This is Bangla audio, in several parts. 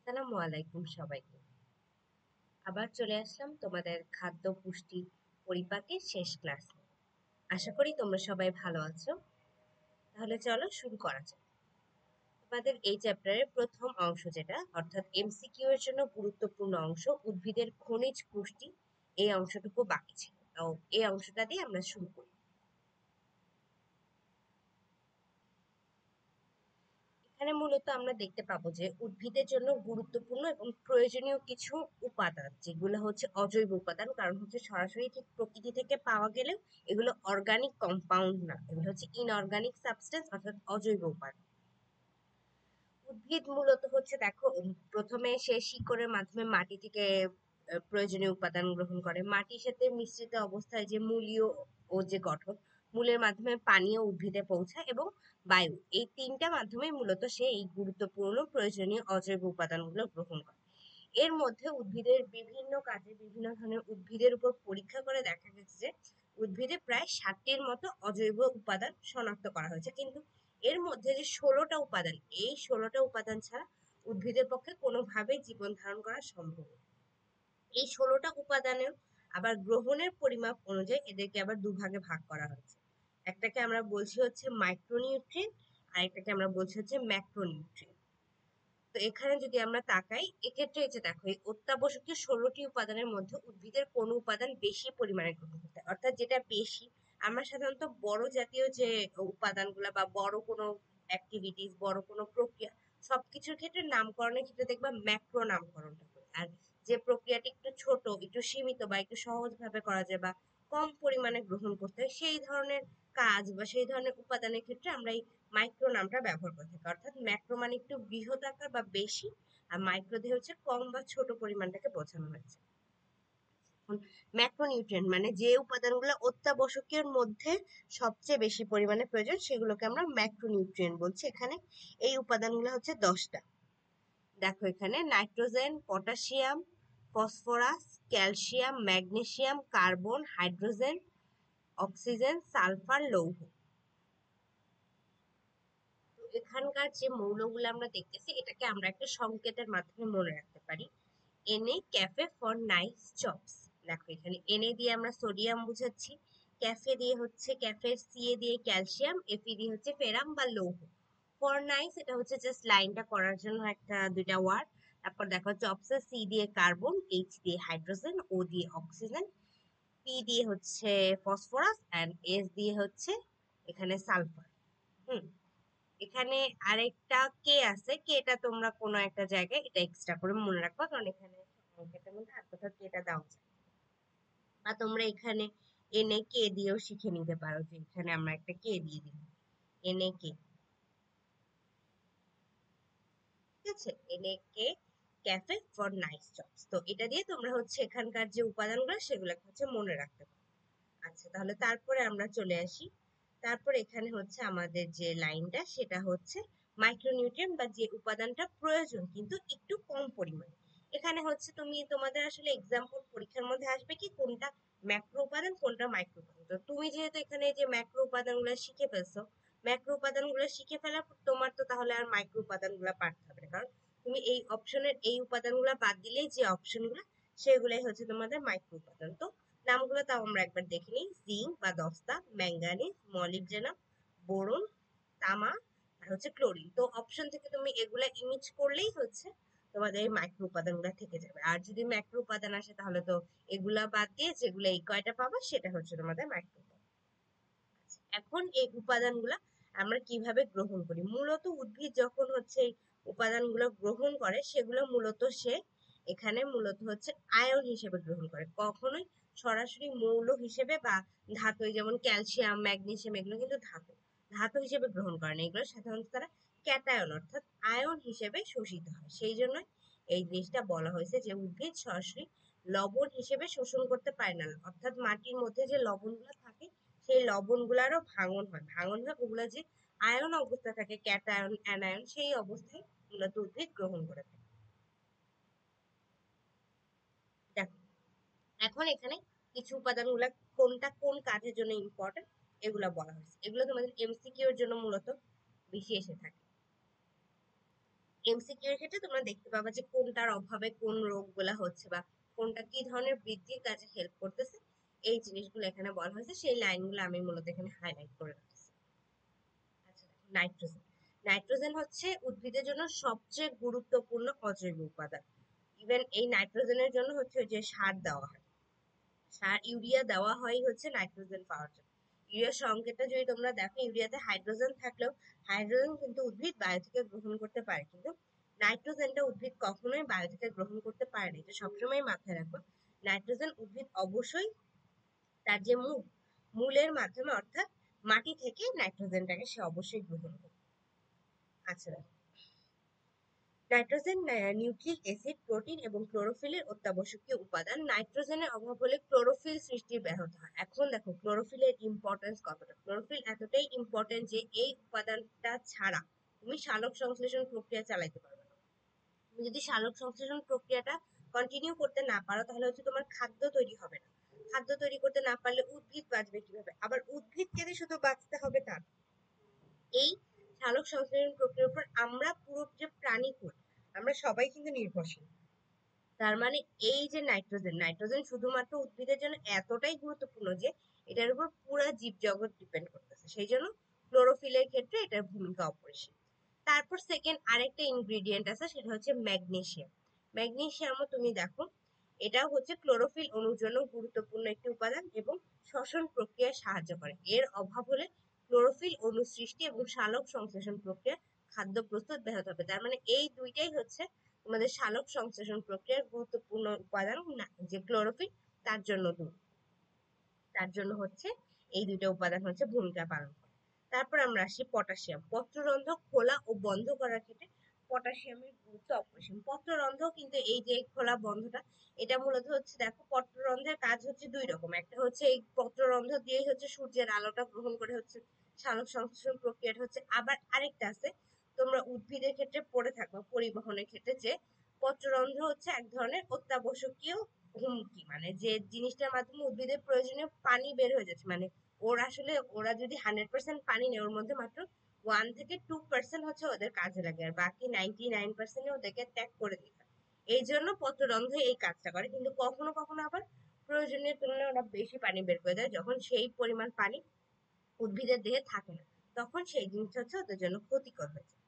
আসসালামু আলাইকুম সবাইকে। আবার চলে আসলাম তোমাদের খাদ্য পুষ্টি পরিপাকের শেষ ক্লাসে। আশা করি তোমরা সবাই ভালো আছো। তাহলে চলো শুরু করা যাক। তোমাদের এই চ্যাপ্টারের প্রথম অংশ যেটা অর্থাৎ এমসিকিউ এর জন্য গুরুত্বপূর্ণ অংশ উদ্ভিদের খনিজ পুষ্টি, এই অংশটুকু বাকি ছিল। তো এই অংশটা দিয়ে আমরা শুরু করি। এখানে মূলত আমরা দেখতে পাবো যে উদ্ভিদের জন্য গুরুত্বপূর্ণ এবং প্রয়োজনীয় কিছু উপাদান যেগুলো হচ্ছে অজৈব উপাদান, কারণ হচ্ছে সরাসরি ঠিক প্রকৃতি থেকে পাওয়া গেলেও এগুলো অর্গানিক কম্পাউন্ড না, এগুলো হচ্ছে ইনঅর্গানিক সাবস্টেন্স অর্থাৎ অজৈব উপাদান। উদ্ভিদ মূলত হচ্ছে দেখো, প্রথমে সে শিকড়ের মাধ্যমে মাটি থেকে প্রয়োজনীয় উপাদান গ্রহণ করে। মাটির সাথে মিশ্রিত অবস্থায় যে মূলীয় ও যে গঠন, মূলের মাধ্যমে পানীয় উদ্ভিদে পৌঁছায় এবং বায়ু, এই তিনটা মাধ্যমে মূলত সে এই গুরুত্বপূর্ণ প্রয়োজনীয় অজৈব উপাদানগুলো গ্রহণ করে। এর মধ্যে উদ্ভিদের বিভিন্ন কাজে বিভিন্ন ধরনের উদ্ভিদের উপর পরীক্ষা করে দেখা গেছে যে উদ্ভিদে প্রায় 60টির মতো অজৈব উপাদান শনাক্ত করা হয়েছে, কিন্তু এর মধ্যে যে 16টা উপাদান, এই 16টা উপাদান ছাড়া উদ্ভিদের পক্ষে কোনোভাবেই জীবন ধারণ করা সম্ভব নয়। এই 16টা উপাদানের আবার গ্রহণের পরিমাপ অনুযায়ী এদেরকে আবার দুভাগে ভাগ করা হয়েছে। একটাকে আমরা বলছি হচ্ছে মাইক্রোনিউট্রিয়েন্ট, আর একটাকে আমরা বলছি হচ্ছে ম্যাক্রোনিউট্রিয়েন্ট। তো এখানে যদি আমরা তাকাই, এক্ষেত্রে এই যে দেখো, এই অত্যাবশ্যকীয় 16টি উপাদানের মধ্যে উদ্ভিদের কোন উপাদান বেশি পরিমাণে গ্রহণ করতে হয়, অর্থাৎ যেটা বেশি, আমরা সাধারণত বড় জাতীয় যে উপাদানগুলা বা বড় কোনো অ্যাক্টিভিটিস, বড় কোনো প্রক্রিয়া, সবকিছুর ক্ষেত্রে নামকরণের ক্ষেত্রে দেখবা ম্যাক্রো নামকরণটা করি। আর যে প্রক্রিয়াটি একটু ছোট, একটু সীমিত বা একটু সহজ ভাবে করা যায় বা কম পরিমাণে গ্রহণ করতে হয়, সেই ধরনের কাজ বা সেই ধরনের উপাদানের ক্ষেত্রে আমরা এই মাইক্রো নামটা ব্যবহার করে থাকি। অর্থাৎ ম্যাক্রো মানে একটু বৃহৎ আকার বা বেশি, আর মাইক্রো দিয়ে হচ্ছে কম বা ছোট পরিমাণটাকে বোঝানো হয়েছে। ম্যাক্রোনিউট্রিয়েন্ট মানে যে উপাদানগুলো অত্যাবশ্যকীয়ের মধ্যে সবচেয়ে বেশি পরিমাণে প্রয়োজন, সেগুলোকে আমরা ম্যাক্রোনিউট্রিয়েন্ট বলছি। এখানে এই উপাদানগুলো হচ্ছে 10টা। দেখো এখানে nitrogen, potassium, phosphorus, calcium, magnesium, carbon, hydrogen, oxygen, sulphur, লৌহ। এখানকার যে মৌলগুলো আমরা দেখতেছি, এটাকে আমরা একটা সংকেতের মাধ্যমে মনে রাখতে পারি। NA cafe for nice chops. দেখো এখানে এনএ দিয়ে আমরা সোডিয়াম বুঝাচ্ছি, ক্যাফে দিয়ে হচ্ছে ক্যাফে, সিএ দিয়ে ক্যালসিয়াম, এফি দিয়ে হচ্ছে ফেরাম বা লৌহ। ফর নাইস এটা হচ্ছে জাস্ট লাইনটা করার জন্য একটা দুইটা ওয়ার্ড। তারপর দেখো চপসে সি দিয়ে কার্বন, এইচ দিয়ে হাইড্রোজেন, ও দিয়ে অক্সিজেন, পি দিয়ে হচ্ছে ফসফরাস, অ্যান্ড এস দিয়ে হচ্ছে এখানে সালফার। হুম, এখানে আরেকটা কে আছে, কেটা তোমরা কোনো একটা জায়গায় এটা এক্সট্রা করে মনে রাখবা, কারণ এখানে সংকেতের মধ্যে আর কোথাও কেটা দাও যায়। বা তোমরা এখানে এনে কে দিয়েও শিখে নিতে পারো, যে এখানে আমরা একটা কে দিয়ে দিলাম, এনে কে। ঠিক আছে, এনে K cafe for nice chops. তো এটা দিয়ে তোমরা হচ্ছে এখানকার যে উপাদানগুলো সেগুলোকে হচ্ছে মনে রাখতে পারো। আচ্ছা, তাহলে তারপরে আমরা চলে আসি। তারপর এখানে হচ্ছে আমাদের যে লাইনটা, সেটা হচ্ছে মাইক্রোনিউট্রিয়েন্ট বা যে উপাদানটা প্রয়োজন কিন্তু একটু কম পরিমাণে। এখানে হচ্ছে তুমি তোমাদের আসলে এক্সাম্পল পরীক্ষার মধ্যে আসবে কি কোনটা ম্যাক্রো উপাদান কোনটা মাইক্রো উপাদান। তো তুমি যেহেতু এখানে যে ম্যাক্রো উপাদানগুলো শিখে ফেলছো, ম্যাক্রো উপাদানগুলো শিখে ফেলার পর তোমার তো তাহলে আর মাইক্রো উপাদানগুলো পারতে হবে না, কারণ তুমি এই অপশনের এই উপাদানগুলো বাদ দিলেই যে অপশনগুলো, সেগুলাই হচ্ছে তোমাদের মাইক্রো উপাদান। তো নামগুলো তাও আমরা একবার দেখে নিই। জিঙ্ক বা দস্তা, ম্যাঙ্গানিজ, মলিবডেনাম, বোরন, তামা, আর হচ্ছে ক্লোরিন। তো অপশন থেকে তুমি এগুলা ইমেজ করলেই হচ্ছে তোমাদের এই মাইক্রো উপাদানগুলো থেকে যাবে। আর যদি ম্যাক্রো উপাদান আসে তাহলে তো এগুলা বাদ দিয়ে যেগুলো এই কয়টা পাবো সেটা হচ্ছে তোমাদের মাইক্রো উপাদান। এখন এই উপাদানগুলা আমরা কিভাবে গ্রহণ করি? মূলত উদ্ভিদ যখন হচ্ছে এই উপাদানগুলো গ্রহণ করে, সেগুলো মূলত সে এখানে মূলত হচ্ছে আয়ন হিসেবে গ্রহণ করে, কখনোই সরাসরি মৌল হিসেবে বা ধাতু, যেমন ক্যালসিয়াম, ম্যাগনেসিয়াম, এগুলো কিন্তু ধাতু, ধাতু হিসেবে গ্রহণ করে না। এগুলো সাধারণত তারা ক্যাটায়ন অর্থাৎ আয়ন হিসেবে শোষিত হয়। সেই জন্য এই জিনিসটা বলা হয়েছে যে উদ্ভিদ সরাসরি লবণ হিসেবে শোষণ করতে পারে না, অর্থাৎ মাটির মধ্যে যে লবণগুলো থাকে সেই লবণগুলারও ভাঙন হয়, ভাঙন হয় ওগুলা যে আয়ন অবস্থা থাকে, ক্যাটায়ন, অ্যানায়ন, সেই অবস্থায় মূলত উদ্ভিদ গ্রহণ করে থাকে। দেখো এখন এখানে কিছু উপাদানগুলা কোনটা কোন কাজের জন্য ইম্পর্টেন্ট এগুলা বলা হয়েছে। এগুলো তোমাদের এমসিকিউ এর জন্য মূলত বেশি এসে থাকে। এমসিকিউ এর ক্ষেত্রে তোমরা দেখতে পাবা যে কোনটার অভাবে কোন রোগগুলা হচ্ছে বা কোনটা কি ধরনের বৃদ্ধির কাজে হেল্প করতেছে, এই জিনিসগুলো এখানে বলা হয়েছে। সেই লাইনগুলো আমি মূলত এখানে হাইলাইট করে রাখছি। আচ্ছা, নাইট্রোজেন। নাইট্রোজেন হচ্ছে উদ্ভিদের জন্য সবচেয়ে গুরুত্বপূর্ণ অজৈব উপাদান। ইভেন এই নাইট্রোজেনের জন্য হচ্ছে যে সার দেওয়া হয়, সার ইউরিয়া দেওয়া হয় হচ্ছে নাইট্রোজেন পাওয়ার জন্য। ইউরিয়ার সংকেতটা যদি তোমরা দেখো, ইউরিয়াতে হাইড্রোজেন থাকলেও হাইড্রোজেন কিন্তু উদ্ভিদ বায়ু থেকে গ্রহণ করতে পারে, কিন্তু নাইট্রোজেনটা উদ্ভিদ কখনোই বায়ু থেকে গ্রহণ করতে পারে না। এটা সবসময় মাথায় রাখো। নাইট্রোজেন উদ্ভিদ অবশ্যই তার যে মূলের মাধ্যমে অর্থাৎ মাটি থেকে নাইট্রোজেনটাকে সে অবশ্যই গ্রহণ করে। আচ্ছা, নাইট্রোজেন নিউক্লিক অ্যাসিড, প্রোটিন এবং ক্লোরোফিলের অত্যাবশ্যকীয় উপাদান। নাইট্রোজেনের অভাব হলে ক্লোরোফিল সৃষ্টি ব্যাহত হয়। এখন দেখো ক্লোরোফিলের ইম্পর্টেন্স কতটা। ক্লোরোফিল এতটাই ইম্পর্টেন্ট যে এই উপাদানটা ছাড়া তুমি সালোক সংশ্লেষণ প্রক্রিয়া চালাইতে পারবে না। তুমি যদি সালোক সংশ্লেষণ প্রক্রিয়াটা কন্টিনিউ করতে না পারো, তাহলে হচ্ছে তোমার খাদ্য তৈরি হবে না। খাদ্য তৈরি করতে না পারলে উদ্ভিদ বাঁচবে কিভাবে? আবার উদ্ভিদকে যে শুধু বাঁচতে হবে তা না। এই সালোক সংশ্লেষণ প্রক্রিয়ার উপর আমরা পুরো যে প্রাণীকুল, আমরা সবাই কিন্তু নির্ভরশীল। তার মানে এই যে নাইট্রোজেন, নাইট্রোজেন শুধুমাত্র উদ্ভিদের জন্য এতটাই গুরুত্বপূর্ণ যে এটার উপর পুরা জীবজগৎ ডিপেন্ড করতেছে। সেই জন্য ক্লোরোফিলের ক্ষেত্রে এটার ভূমিকা অপরিসীম। তারপর সেকেন্ড আরেকটা ইনগ্রিডিয়েন্ট আছে, সেটা হচ্ছে ম্যাগনেসিয়াম। ম্যাগনেসিয়ামও তুমি দেখো, এটাও হচ্ছে ক্লোরোফিল অণুর জন্য গুরুত্বপূর্ণ একটি উপাদান এবং শ্বসন প্রক্রিয়ায় সাহায্য করে। এর অভাব হলে ক্লোরোফিল অণু সৃষ্টি এবং সালোক সংশ্লেষণ প্রক্রিয়া খাদ্য প্রস্তুত ব্যাহত হবে। তার মানে এই দুইটাই হচ্ছে আমাদের সালোক সংশ্লেষণ প্রক্রিয়ার গুরুত্বপূর্ণ উপাদান, যে ক্লোরোফিল, তার জন্য তার জন্য হচ্ছে এই দুইটা উপাদান হচ্ছে ভূমিকা পালন করে। তারপর আমরা আসি পটাশিয়াম। পত্ররন্ধ্র খোলা ও বন্ধ করার ক্ষেত্রে পটাশিয়ামের গুরুত্ব অপরিসীম। পত্ররন্ধ্র কিন্তু এই যে খোলা বন্ধটা, এটা মূলত হচ্ছে দেখো পত্ররন্ধ্রের কাজ হচ্ছে দুই রকম। একটা হচ্ছে এই পত্ররন্ধ্র দিয়ে হচ্ছে সূর্যের আলোটা গ্রহণ করে হচ্ছে সালোক সংশ্লেষণ প্রক্রিয়াটা হচ্ছে। আবার আরেকটা আছে, তোমরা উদ্ভিদের ক্ষেত্রে পড়ে থাকো পরিবহনের ক্ষেত্রে, যে পত্ররন্ধ্র হচ্ছে এক ধরনের অত্যাবশ্যকীয় হুমকি, মানে যে জিনিসটার মাধ্যমে উদ্ভিদের প্রয়োজনীয় পানি বের হয়ে যাচ্ছে। মানে ওরা যদি 100% পানি নেয়, ওর মধ্যে মাত্র 1 থেকে 2% হচ্ছে ওদের কাজে লাগে, আর বাকি 99% ওদেরকে ত্যাগ করে দিতে হয়। এই জন্য পত্ররন্ধ্র এই কাজটা করে। কিন্তু কখনো কখনো আবার প্রয়োজনীয় তুলনায় ওরা বেশি পানি বের করে দেয়, যখন সেই পরিমাণ পানি উদ্ভিদের দেহে থাকে না, তখন সেই জিনিসটা হচ্ছে ওদের জন্য ক্ষতিকর হয়ে যায়।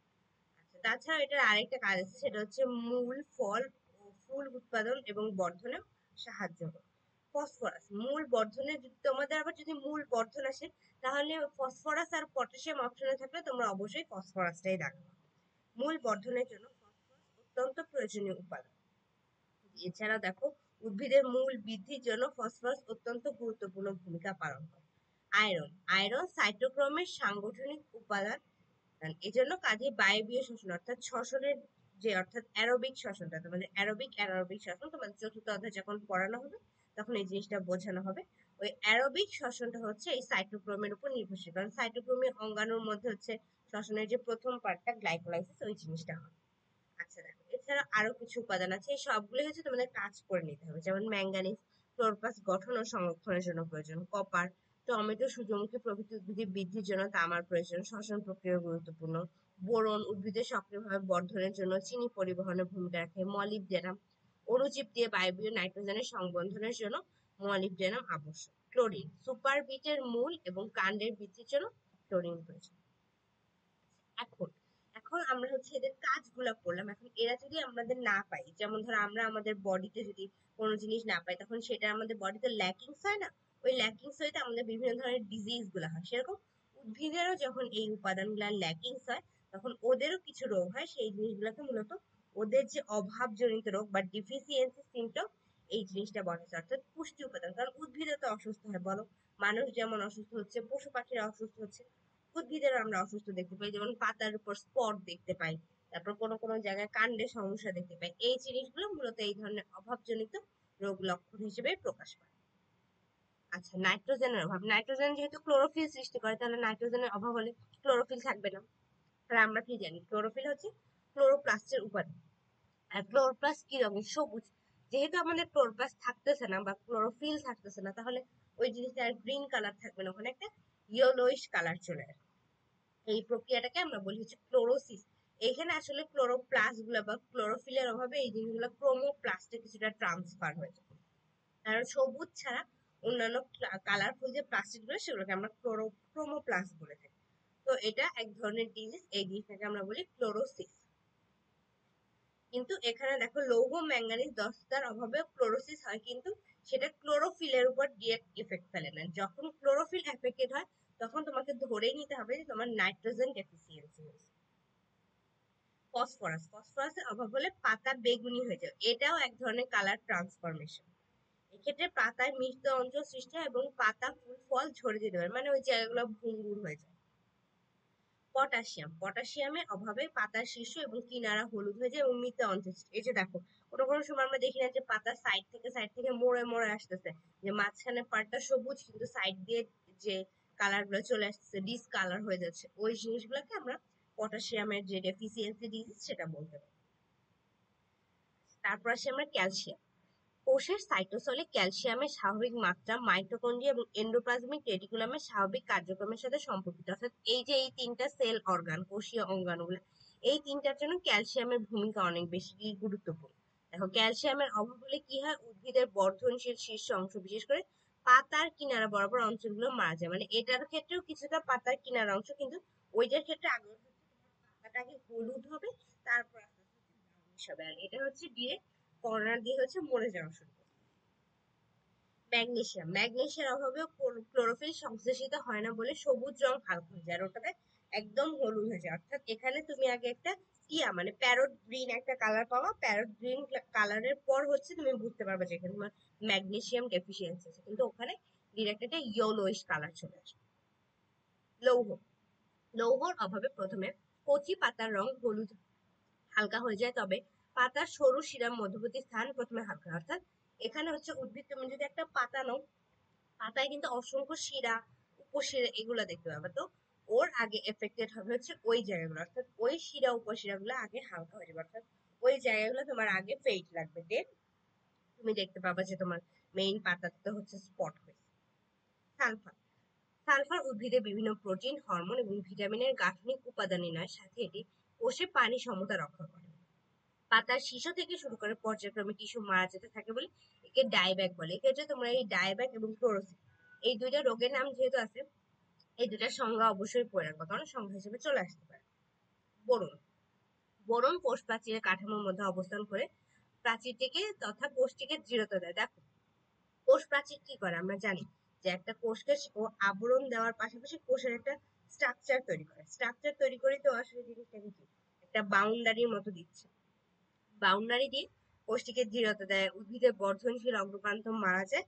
আচ্ছা, তাছাড়া এটার আরেকটা কাজ আছে, সেটা হচ্ছে মূল, ফল ও ফুল উৎপাদন এবং বর্ধনেও সাহায্য করে। ফসফরাস মূল বর্ধনে, যদি তোমাদের আবার যদি মূল বর্ধন আসে, তাহলে ফসফরাস আর পটাশিয়াম অপশনে থাকলে তোমরা অবশ্যই ফসফরাসটাই রাখবে। মূল বর্ধনের জন্য ফসফরাস অত্যন্ত প্রয়োজনীয় উপাদান। এছাড়া দেখো উদ্ভিদের মূল বৃদ্ধির জন্য ফসফরাস অত্যন্ত গুরুত্বপূর্ণ ভূমিকা পালন করে। আয়রন। আয়রন সাইটোক্রোমের সাংগঠনিক উপাদান, এজন্য কাজে বায়বীয় শ্বসন অর্থাৎ শ্বসনের যে অর্থাৎ অ্যারোবিক শ্বসনটা, তোমাদের অ্যারোবিক অ্যানারোবিক শ্বসন তোমাদের চতুর্থ অধ্যায় যখন পড়ানো হবে তখন এই জিনিসটা বোঝানো হবে। ওই অ্যারোবিক শ্বসনটা হচ্ছে এই সাইটোক্রোমের উপর নির্ভরশীল, কারণ সাইটোক্রোমের অঙ্গাণুর মধ্যে হচ্ছে শ্বসনের যে প্রথম পার্টটা গ্লাইকোলাইসিস, ওই জিনিসটা হয়। আচ্ছা দেখো, এছাড়া আরো কিছু উপাদান আছে, এই সবগুলো হচ্ছে তোমাদের কাজ করে নিতে হবে। যেমন ম্যাঙ্গানিজ ক্লোরোপ্লাস গঠন ও সংরক্ষণের জন্য প্রয়োজন। কপার টমেটো, সূর্যমুখী প্রভৃতি উদ্ভিদের বৃদ্ধির জন্য তামার প্রয়োজন, শ্বসন প্রক্রিয়া গুরুত্বপূর্ণ। বোরন উদ্ভিদের সক্রিয়ভাবে বর্ধনের জন্য চিনি পরিবহনের ভূমিকা রাখে। মলিবডেনাম অণুজীব দিয়ে বায়বীয় নাইট্রোজেনের সংবন্ধনের জন্য মলিবডেনাম আবশ্যক। ক্লোরিন সুপার বিটের মূল এবং কাণ্ডের বৃদ্ধির জন্য ক্লোরিন প্রয়োজন। এখন এখন আমরা হচ্ছে এদের কাজগুলো করলাম। এখন এরা যদি আমাদের না পাই, যেমন ধরো আমরা আমাদের বডিতে যদি কোনো জিনিস না পাই, তখন সেটা আমাদের বডিতে ল্যাকিংস হয় না? ওই ল্যাকিংস হইতে আমাদের বিভিন্ন ধরনের ডিজিজ গুলা হয়। সেরকম উদ্ভিদেরও যখন এই উপাদানগুলা ল্যাকিংস হয়, তখন ওদেরও কিছু রোগ হয়। সেই জিনিসগুলোকে মূলত ওদের যে অভাবজনিত রোগ বা ডিফিসিয়েন্সি সিমটম, এই জিনিসটা বলা হচ্ছে। অর্থাৎ পুষ্টি উপাদান, কারণ উদ্ভিদও তো অসুস্থ হয় বলো। মানুষ যেমন অসুস্থ হচ্ছে, পশু পাখিরা অসুস্থ হচ্ছে, উদ্ভিদের আমরা অসুস্থ দেখতে পাই, যেমন পাতার উপর স্পট দেখতে পাই, তারপর কোনো কোনো জায়গায় কাণ্ডে সমস্যা দেখতে পাই। এই জিনিসগুলো মূলত এই ধরনের অভাবজনিত রোগ লক্ষণ হিসেবে প্রকাশ পায়। আচ্ছা, নাইট্রোজেনের অভাব। নাইট্রোজেন যেহেতু ক্লোরোফিল সৃষ্টি করে, তাহলে নাইট্রোজেনের অভাব হলে ক্লোরোফিল থাকবে না। আর আমরা কি জানি, ক্লোরোফিল হচ্ছে ক্লোরোপ্লাস্টের উপাদান। আর ক্লোরোপ্লাস্ট কি রঙের? সবুজ। যেহেতু আমাদের ক্লোরোপ্লাস্ট থাকতেছে না বা ক্লোরোফিল থাকতেছে না, তাহলে ওই জিনিসটা আর গ্রিন কালার থাকবে না, ওখানে একটা ইয়েলোইশ কালার চলে আসবে। এই প্রক্রিয়াটাকে আমরা বলি হচ্ছে ক্লোরোসিস। এখানে আসলে ক্লোরোপ্লাস্ট গুলা বা ক্লোরোফিলের অভাবে এই জিনিসগুলো ক্রোমোপ্লাস্টে কিছুটা ট্রান্সফার হয়ে যায়। কারণ সবুজ ছাড়া অন্যান্য কালারফুল যে প্লাস্টিক গুলো সেগুলোকে আমরা ক্রোমোপ্লাস্ট বলে থাকি। তো এটা এক ধরনের ডিজিজ, এই জিনিসটাকে আমরা বলি ক্লোরোসিস। কিন্তু এখানে দেখো লৌহ ম্যাঙ্গানিজ দস্তার অভাবে ক্লোরোসিস হয়, কিন্তু সেটা ক্লোরোফিলের উপর ডিরেক্ট ইফেক্ট ফেলে না। যখন ক্লোরোফিল এফেক্টেড হয় তখন তোমাকে ধরেই নিতে হবে যে তোমার নাইট্রোজেন ডেফিসিয়েন্সি হয়েছে। ফসফরাসের অভাব হলে পাতা বেগুনি হয়ে যায়, এটাও এক ধরনের কালার ট্রান্সফরমেশন। এক্ষেত্রে পাতায় মৃত অঞ্চল সৃষ্টি হয় এবং পাতা ফুল ফল ঝরে যেতে পারে, মানে ওই জায়গাগুলো ভঙ্গুর হয়ে যায়। পটাশিয়ামের অভাবে পাতার শীর্ষ এবং কিনারা হলুদ হয়ে যায় এবং মৃত অঞ্চল, এই যে দেখো কোনো কোনো সময় আমরা দেখি না যে পাতা সাইড থেকে মোড়ে মোড়ে আসতেছে, যে মাঝখানে পার্টটা সবুজ কিন্তু সাইড দিয়ে যে কালার গুলো চলে আসতেছে ডিসকালার হয়ে যাচ্ছে, ওই জিনিসগুলোকে আমরা পটাশিয়ামের যে ডেফিসিয়েন্সি ডিজিজ সেটা বলতে পারি। তারপর আসি আমরা ক্যালসিয়াম। কোষের সাইটোসলে ক্যালসিয়ামের স্বাভাবিক মাত্রা মাইটোকন্ড্রিয়া এবং এন্ডোপ্লাজমিক রেটিকুলামের স্বাভাবিক কার্যক্রমের সাথে সম্পর্কিত। অর্থাৎ এই যে এই তিনটা সেল অর্গান, কোষীয় অঙ্গাণুগুলো, এই তিনটার জন্য ক্যালসিয়ামের ভূমিকা অনেক বেশি গুরুত্বপূর্ণ। দেখো ক্যালসিয়ামের অভাব হলে কি হয়, উদ্ভিদের বর্ধনশীল শীর্ষ অংশ বিশেষ করে পাতার কিনারা বরাবর অঞ্চলগুলো মারা যায়। মানে এটার ক্ষেত্রেও কিছুটা পাতার কিনারা অংশ, কিন্তু ওইটার ক্ষেত্রে আগে পাতাটাকে হলুদ হবে, তারপর আস্তে আস্তে ব্রাউনিশ হবে, আর এটা হচ্ছে ডিরেক্ট কর্নার দিয়ে হচ্ছে মরে যাওয়া শুরু করে। ম্যাগনেসিয়ার অভাবেও ক্লোরোফিল সংশ্লেষিত হয় না বলে সবুজ রং হালকা হয়ে যায়, আর ওটাতে একদম হলুদ হয়ে যায়। অর্থাৎ এখানে তুমি আগে একটা টিয়া মানে প্যারট গ্রিন একটা কালার পাবা, প্যারট গ্রিন কালারের পর হচ্ছে তুমি বুঝতে পারবে যে এখানে তোমার ম্যাগনেসিয়াম ডেফিসিয়েন্সি আছে, কিন্তু ওখানে ডিরেক্ট একটা ইয়েলোইশ কালার চলে আসে। লৌহ লৌহর অভাবে প্রথমে কচি পাতার রং হলুদ হালকা হয়ে যায়, তবে পাতার সরু শিরার মধ্যবর্তী স্থান প্রথমে হালকা। অর্থাৎ এখানে হচ্ছে উদ্ভিদ, তুমি যদি একটা পাতা নাও, পাতায় কিন্তু অসংখ্য শিরা, উপশিরা এগুলো দেখতে পাবে। তো ওর আগে এফেক্টেড হবে হচ্ছে ওই জায়গাগুলো, অর্থাৎ ওই শিরা উপশিরা গুলো আগে হালকা হয়ে যাবে, অর্থাৎ ওই জায়গাগুলো তোমার আগে ফেইট লাগবে, দেন তুমি দেখতে পাবা যে তোমার মেইন পাতাতে হচ্ছে স্পট হয়েছে। সালফার সালফার উদ্ভিদে বিভিন্ন প্রোটিন, হরমোন এবং ভিটামিনের গাঠনিক উপাদান নির্ণয়ের সাথে এটি কোষে পানি সমতা রক্ষা করে। পাতার শিশু থেকে শুরু করে পর্যায়ক্রমে টিস্যু মারা যেতে থাকে বলে একে ডাইব্যাক বলে। এক্ষেত্রে তোমরা এই ডাইব্যাক এবং ক্লোরোসিস এই দুইটা রোগের নাম যেহেতু আছে, এই দুটার সংজ্ঞা অবশ্যই পড়ে রাখবা, কারণ সংজ্ঞা হিসেবে চলে আসতে পারে। বোরন বোরন কোষ প্রাচীরের কাঠামোর মধ্যে অবস্থান করে প্রাচীরটিকে তথা কোষটিকে দৃঢ়তা দেয়। দেখো কোষ প্রাচীর কি করে আমরা জানি, যে একটা কোষকে ও আবরণ দেওয়ার পাশাপাশি কোষের একটা স্ট্রাকচার তৈরি করে, স্ট্রাকচার তৈরি করে তো আসলে জিনিসটাকে কি একটা বাউন্ডারির মতো দিচ্ছে, বাউন্ডারি দিয়ে কোষটিকে দৃঢ়তা দেয়। উদ্ভিদের বর্ধনশীল অগ্রপ্রান্ত মারা যায়,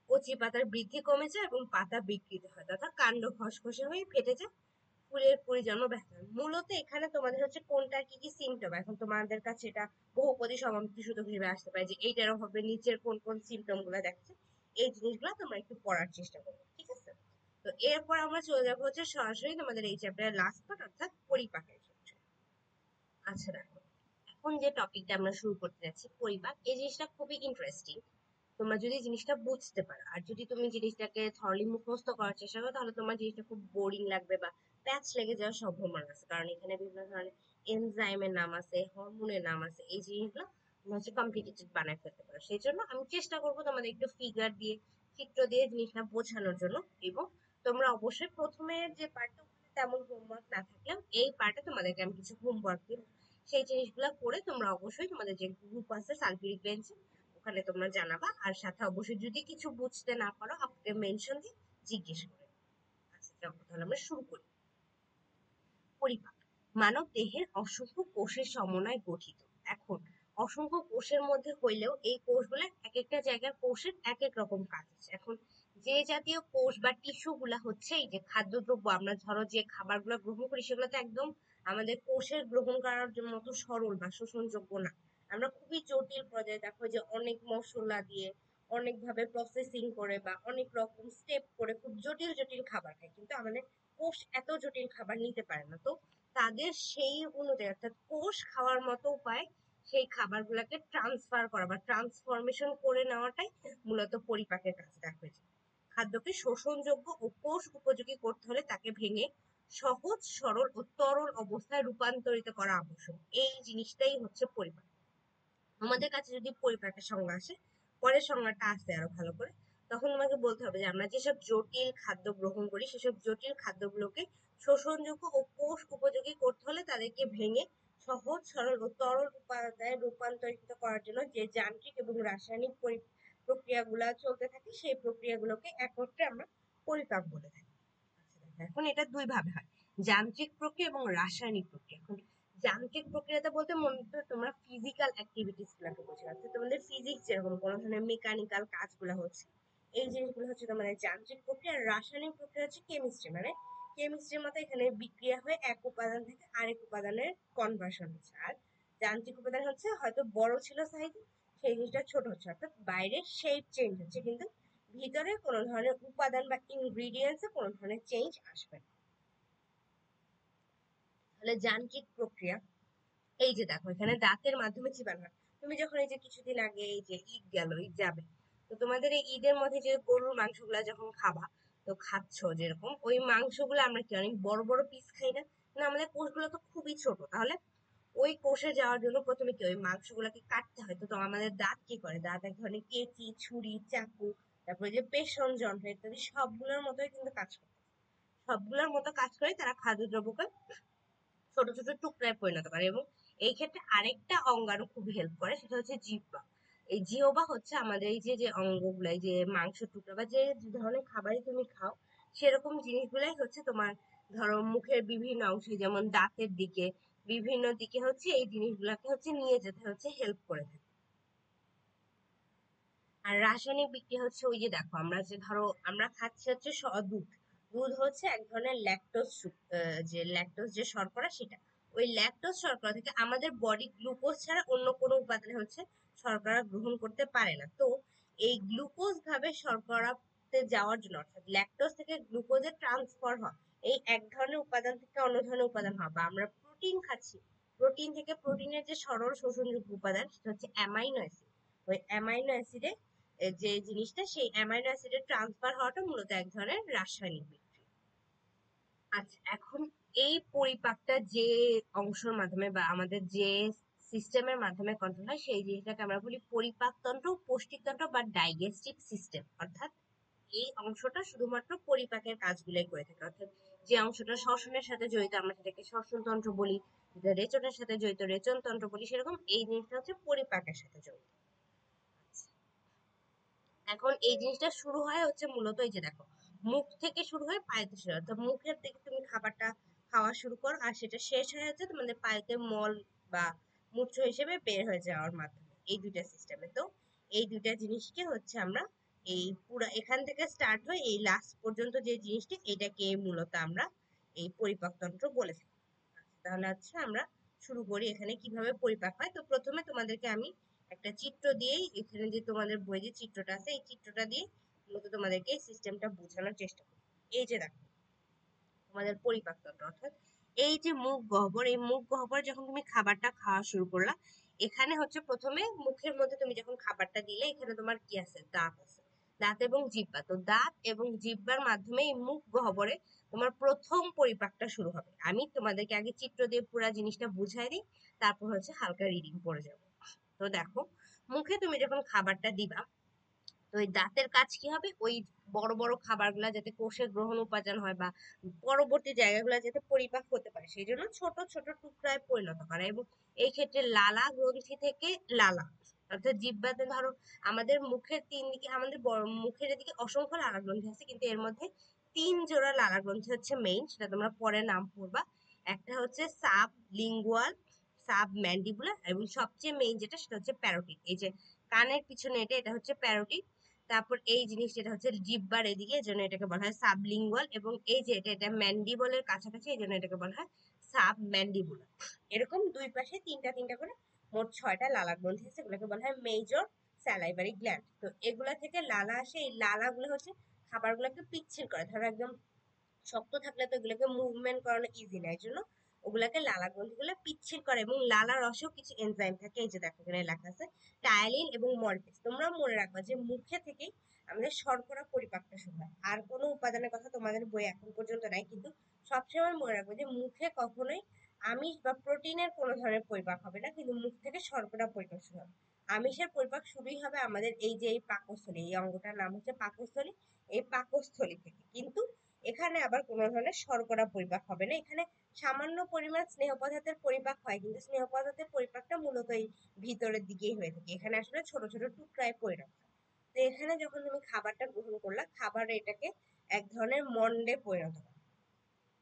কচি পাতার বৃদ্ধি কমে যায় এবং পাতা বিকৃত হয় তথা কাণ্ড খসখসে হয়ে ফেটে যায়, ফুলের পরিজন্ম ব্যর্থ হয়। মূলত এখানে তোমাদের হচ্ছে কোনটার কি কি সিমটম, এখন তোমাদের কাছে এটা বহুপদী সমাপ্তি সূচক হিসেবে আসতে পারে যে এইটার অভাবে নিচের কোন কোন সিমটম গুলো দেখাচ্ছে, এই জিনিসগুলো তোমরা একটু পড়ার চেষ্টা করবে, ঠিক আছে? তো এরপর আমরা চলে যাবো হচ্ছে সরাসরি তোমাদের এই চ্যাপ্টারের লাস্ট পার্ট, অর্থাৎ পরিপাকের ক্ষেত্রে। আচ্ছা দেখো, এখন যে টপিকটা আমরা শুরু করতে যাচ্ছি পরিপাক, এই জিনিসটা খুবই ইন্টারেস্টিং। তোমরা যদি জিনিসটা বুঝতে পারো, আর যদি তুমি জিনিসটাকে থরলি মুখস্থ করার চেষ্টা করো, তাহলে তোমার জিনিসটা খুব বোরিং লাগবে বা প্যাচ লেগে যাওয়ার সম্ভাবনা আছে, কারণ এখানে বিভিন্ন ধরনের এনজাইমের নাম আছে, হরমোনের নাম আছে, এই জিনিসগুলো তোমরা হচ্ছে কমপ্লিকেটেড বানায় ফেলতে পারো। সেই জন্য আমি চেষ্টা করবো তোমাদের একটু ফিগার দিয়ে, চিত্র দিয়ে জিনিসটা বোঝানোর জন্য। এবং তোমরা অবশ্যই প্রথমে যে পার্টটা তেমন হোমওয়ার্ক না থাকলেও এই পার্টে তোমাদেরকে আমি কিছু হোমওয়ার্ক দিব, সেই জিনিসগুলো করে তোমরা অবশ্যই তোমাদের যে গ্রুপ আছে সালফিউরিক বেঞ্চ, ওখানে তোমরা জানাবা। আর সাথে অবশ্যই যদি কিছু বুঝতে না পারো আপনাকে মেনশন দিয়ে জিজ্ঞেস করে। আচ্ছা চলো তাহলে আমরা শুরু করি। পরিপাক মানব দেহের অসংখ্য কোষের সমন্বয়ে গঠিত। এখন অসংখ্য কোষের মধ্যে হইলেও এই কোষগুলো এক একটা জায়গার কোষের এক এক রকম কাজ আছে। এখন যে জাতীয় কোষ বা টিস্যু গুলা হচ্ছে এই যে খাদ্যদ্রব্য, আমরা ধরো যে খাবারগুলো গ্রহণ করি সেগুলো তো একদম আমাদের কোষের গ্রহণ করার মতো সরল বা শোষণযোগ্য না। আমরা খুবই জটিল পর্যায়ে দেখো যে অনেক মশলা দিয়ে অনেক ভাবে প্রসেসিং করে বা অনেক রকম স্টেপ করে খুব জটিল জটিল খাবার খাই, কিন্তু আমাদের কোষ এত জটিল খাবার নিতে পারে না। তো তাদের সেই অনুযায়ী অর্থাৎ কোষ খাওয়ার মতো উপায় সেই খাবারগুলোকে ট্রান্সফার করা বা ট্রান্সফরমেশন করে নেওয়াটাই মূলত পরিপাকের কাজ। দেখো খাদ্যকে শোষণযোগ্য ও কোষ উপযোগী করতে হলে তাকে ভেঙে সহজ সরল ও তরল অবস্থায় রূপান্তরিত করা আবশ্যক। এই জিনিসটাই হচ্ছে পরিপাক। আমাদের কাছে যদি পরিপাকের সংজ্ঞা আসে, পরের সংজ্ঞাটা আসে আরো ভালো করে, তখন তোমাকে বলতে হবে যে আমরা যেসব জটিল খাদ্য গ্রহণ করি সেসব জটিল খাদ্যগুলোকে শোষণযোগ্য ও কোষ উপযোগী করতে হলে তাদেরকে ভেঙে সহজ সরল ও তরল উপাদানে রূপান্তরিত করার জন্য যে যান্ত্রিক এবং রাসায়নিক প্রক্রিয়াগুলো চলতে থাকে সেই প্রক্রিয়াগুলোকে একত্রে আমরা পরিপাক বলে থাকি। এখন এটা দুই ভাবে হয়, যান্ত্রিক প্রক্রিয়া এবং রাসায়নিক প্রক্রিয়া। এখন যান্ত্রিক প্রক্রিয়াতে বলতে মূলত তোমরা ফিজিক্যাল অ্যাক্টিভিটিস গুলাকে বোঝা যাচ্ছে, তোমাদের ফিজিক্স যেরকম কোনো ধরনের মেকানিক্যাল কাজগুলো হচ্ছে এই জিনিসগুলো হচ্ছে তোমাদের যান্ত্রিক প্রক্রিয়া। আর রাসায়নিক প্রক্রিয়া হচ্ছে কেমিস্ট্রি, মানে কেমিস্ট্রির মতো এখানে বিক্রিয়া হয়ে এক উপাদান থেকে আরেক উপাদানের কনভার্সন হচ্ছে। আর যান্ত্রিক উপাদান হচ্ছে হয়তো বড় ছিল সাইজে, সেই জিনিসটা ছোট হচ্ছে, অর্থাৎ বাইরের শেপ চেঞ্জ হচ্ছে, কিন্তু ভিতরে কোনো ধরনের উপাদান বা ইনগ্রিডিয়েন্টসে কোনো ধরনের চেঞ্জ আসবে না। তাহলে যান্ত্রিক প্রক্রিয়া, এই যে দেখো এখানে দাঁতের মাধ্যমে চিবানো হয়। তুমি যখন এই যে কিছুদিন আগে এই যে ঈদ গেল, ঈদ যাবে, তো তোমাদের এই ঈদের মধ্যে যে গরুর মাংসগুলা যখন খাবা, তো খাচ্ছ যেরকম ওই মাংসগুলো আমরা কি অনেক বড় বড় পিস খাই না? না, আমাদের কোষগুলো তো খুবই ছোট। তাহলে ওই কোষে যাওয়ার জন্য প্রথমে কি ওই মাংসগুলোকে কাটতে হয়। তো আমাদের দাঁত কি করে, দাঁত এক ধরনের কেচি, ছুরি, চাকু, তারপরে যে পেষণ যন্ত্র ইত্যাদি সবগুলোর মতোই কিন্তু কাজ করে। সবগুলোর মতো কাজ করে তারা খাদ্যদ্রব্যকে ছোট ছোট টুকরায় পরিণত করে। এবং এই ক্ষেত্রে আরেকটা অঙ্গাণু খুব হেল্প করে, সেটা হচ্ছে জিহ্বা। এই জিহ্বা হচ্ছে আমাদের এই যে যে অঙ্গগুলো, এই যে মাংস টুকরা বা যে ধরনের খাবারই তুমি খাও সেরকম জিনিসগুলাই হচ্ছে তোমার ধরো মুখের বিভিন্ন অংশে যেমন দাঁতের দিকে বিভিন্ন দিকে হচ্ছে এই জিনিসগুলাকে হচ্ছে নিয়ে যেতে হচ্ছে হেল্প করে থাকে। আর রাসায়নিক বিক্রিয়া হচ্ছে ওই যে দেখো আমরা যে ধরো আমরা খাচ্ছি হচ্ছে দুধ। দুধ হচ্ছে এক ধরনের ল্যাকটোজ, যে ল্যাকটোজ যে শর্করা সেটা। ওই ল্যাকটোজ শর্করা থেকে আমাদের বডি গ্লুকোজ ছাড়া অন্য কোনো উপাদানে হচ্ছে শর্করা গ্রহণ করতে পারে না। তো এই গ্লুকোজ ভাবে শর্করাতে যাওয়ার জন্য, অর্থাৎ ল্যাকটোজ থেকে গ্লুকোজে ট্রান্সফার হয় এই এক ধরনের উপাদান থেকে অন্য ধরনের উপাদান হয়। বা আমরা প্রোটিন খাচ্ছি, প্রোটিন থেকে প্রোটিনের যে সরল শোষণযোগ্য উপাদান সেটা হচ্ছে অ্যামাইনো অ্যাসিড। ওই অ্যামাইনো অ্যাসিডে যে জিনিসটা সেই অ্যামাইনো অ্যাসিডের ট্রান্সফার হওয়াটা মূলত এক ধরনের রাসায়নিক বিক্রিয়া। আচ্ছা, এখন এই পরিপাকটা যে অংশের মাধ্যমে বা আমাদের যে সিস্টেমের মাধ্যমে কন্ট্রোল হয় সেই জিনিসটাকে আমরা বলি পরিপাকতন্ত্র, পৌষ্টিকতন্ত্র বা ডাইজেস্টিভ সিস্টেম। অর্থাৎ এই অংশটা শুধুমাত্র পরিপাকের কাজগুলোই করে থাকে। অর্থাৎ যে অংশটা শ্বসনের সাথে জড়িত আমরা সেটাকে শ্বসন তন্ত্র বলি, যেটা রেচনের সাথে জড়িত রেচন তন্ত্র বলি, সেরকম এই জিনিসটা হচ্ছে পরিপাকের সাথে জড়িত। এখন এই জিনিসটা শুরু হয় হচ্ছে মূলত এই যে দেখো মুখ থেকে শুরু হয় পায়েতে শুরু হয়। অর্থাৎ মুখের থেকে তুমি খাবারটা খাওয়া শুরু করো আর সেটা শেষ হয়ে যাচ্ছে তোমাদের পায়েতে মল বা মূত্র হিসেবে বের হয়ে যাওয়ার মাধ্যমে, এই দুইটা সিস্টেমে। তো এই দুইটা জিনিসকে হচ্ছে আমরা এই পুরা এখান থেকে স্টার্ট হয় এই লাস্ট পর্যন্ত যে জিনিসটি, এটাকে মূলত আমরা এই পরিপাকতন্ত্র বলে থাকি। তাহলে হচ্ছে আমরা শুরু করি এখানে কিভাবে পরিপাক হয়। তো প্রথমে তোমাদেরকে আমি একটা চিত্র দিয়েই, এখানে যে তোমাদের বই যে চিত্রটা আছে এই চিত্রটা দিয়ে মূলত তোমাদেরকে এই সিস্টেমটা বোঝানোর চেষ্টা করি। এই যে দেখো তোমাদের পরিপাকতন্ত্র, অর্থাৎ এই যে মুখ গহ্বর, এই মুখ গহ্বরে যখন তুমি খাবারটা খাওয়া শুরু করলা, এখানে হচ্ছে প্রথমে মুখের মধ্যে তুমি যখন খাবারটা দিলে এখানে তোমার কি আছে, দাঁত আছে, দাঁত এবং জিহ্বা। তো দাঁত এবং জিহ্বার মাধ্যমে এই মুখ গহ্বরে তোমার প্রথম পরিপাকটা শুরু হবে। আমি তোমাদেরকে আগে চিত্র দিয়ে পুরো জিনিসটা বুঝাই দিই, তারপর হচ্ছে হালকা রিডিং পড়ে যাবে। তো দেখো মুখে তুমি যখন খাবারটা দিবা, তো ওই দাঁতের কাজ কি হবে, ওই বড় বড় খাবারগুলা যাতে কোষে গ্রহণ উপাদান হয় বা পরবর্তী জায়গাগুলো যাতে পরিপাক হতে পারে সেই জন্য ছোট ছোট টুকরায় পরিণত করা। এবং এই ক্ষেত্রে লালা গ্রন্থি থেকে লালা, অর্থাৎ জিহ্বাতে ধরো আমাদের মুখের তিন দিকে, আমাদের মুখের এদিকে অসংখ্য লালা গ্রন্থি আছে, কিন্তু এর মধ্যে তিন জোড়া লালা গ্রন্থি হচ্ছে মেইন, সেটা তোমরা পরে নাম পড়বা। একটা হচ্ছে সাব লিঙ্গুয়াল, সাব ম্যান্ডিবুলার, এবং সবচেয়ে মেইন যেটা সেটা হচ্ছে প্যারোটিড। এই যে কানের পিছনে এটা, এটা হচ্ছে প্যারোটিড। তারপর এই জিনিস যেটা হচ্ছে জিহ্বার এদিকে, এজন্য এটাকে বলা হয় সাবলিঙ্গুয়াল। এবং এই যে এটা, এটা ম্যান্ডিবলের কাছাকাছি, এই জন্য এটাকে বলা হয় সাব ম্যান্ডিবুলার। এরকম দুই পাশে তিনটা তিনটা করে মোট 6টা লালা গ্রন্থি আছে, এগুলোকে বলা হয় মেজর স্যালাইভারি গ্ল্যান্ড। তো এগুলা থেকে লালা আসে, এই লালাগুলো হচ্ছে খাবারগুলোকে পিচ্ছিল করে। ধরো একদম শক্ত থাকলে তো এগুলোকে মুভমেন্ট করানো ইজি না, এই জন্য ওগুলাকে লালা গ্রন্থিগুলো পিচ্ছিল করে, এবং লালা রসেও কিছু এনজাইম থাকে, এই যে দেখো এখানে লেখা আছে টায়ালিন এবং মল্টেস। তোমরা মনে রাখবা যে মুখে থেকেই আমাদের শর্করা পরিপাকটা শুরু হয়, আর কোনো উপাদানের কথা তোমাদের বই এখন পর্যন্ত নাই, কিন্তু সবসময় মনে রাখবো যে মুখে কখনোই আমিষ বা প্রোটিনের কোনো ধরনের পরিপাক হবে না, কিন্তু মুখ থেকে শর্করা পরিপাক শুরু হবে। আমিষের পরিপাক শুরুই হবে আমাদের এই যে এই পাকস্থলী, এই অঙ্গটার নাম হচ্ছে পাকস্থলী, এই পাকস্থলী থেকে। কিন্তু এখানে আবার কোনো ধরনের শর্করা পরিপাক হবে না, এখানে সামান্য পরিমাণ স্নেহ পদার্থের পরিপাক হয়, কিন্তু স্নেহ পদার্থের পরিপাকটা মূলত এই ভিতরের দিকেই হয়ে থাকে, এখানে আসলে ছোট ছোট টুকরায় পরিণত হয়। তো এখানে যখন তুমি খাবারটা গ্রহণ করলা, খাবার এটাকে এক ধরনের মন্ডে পরিণত করে,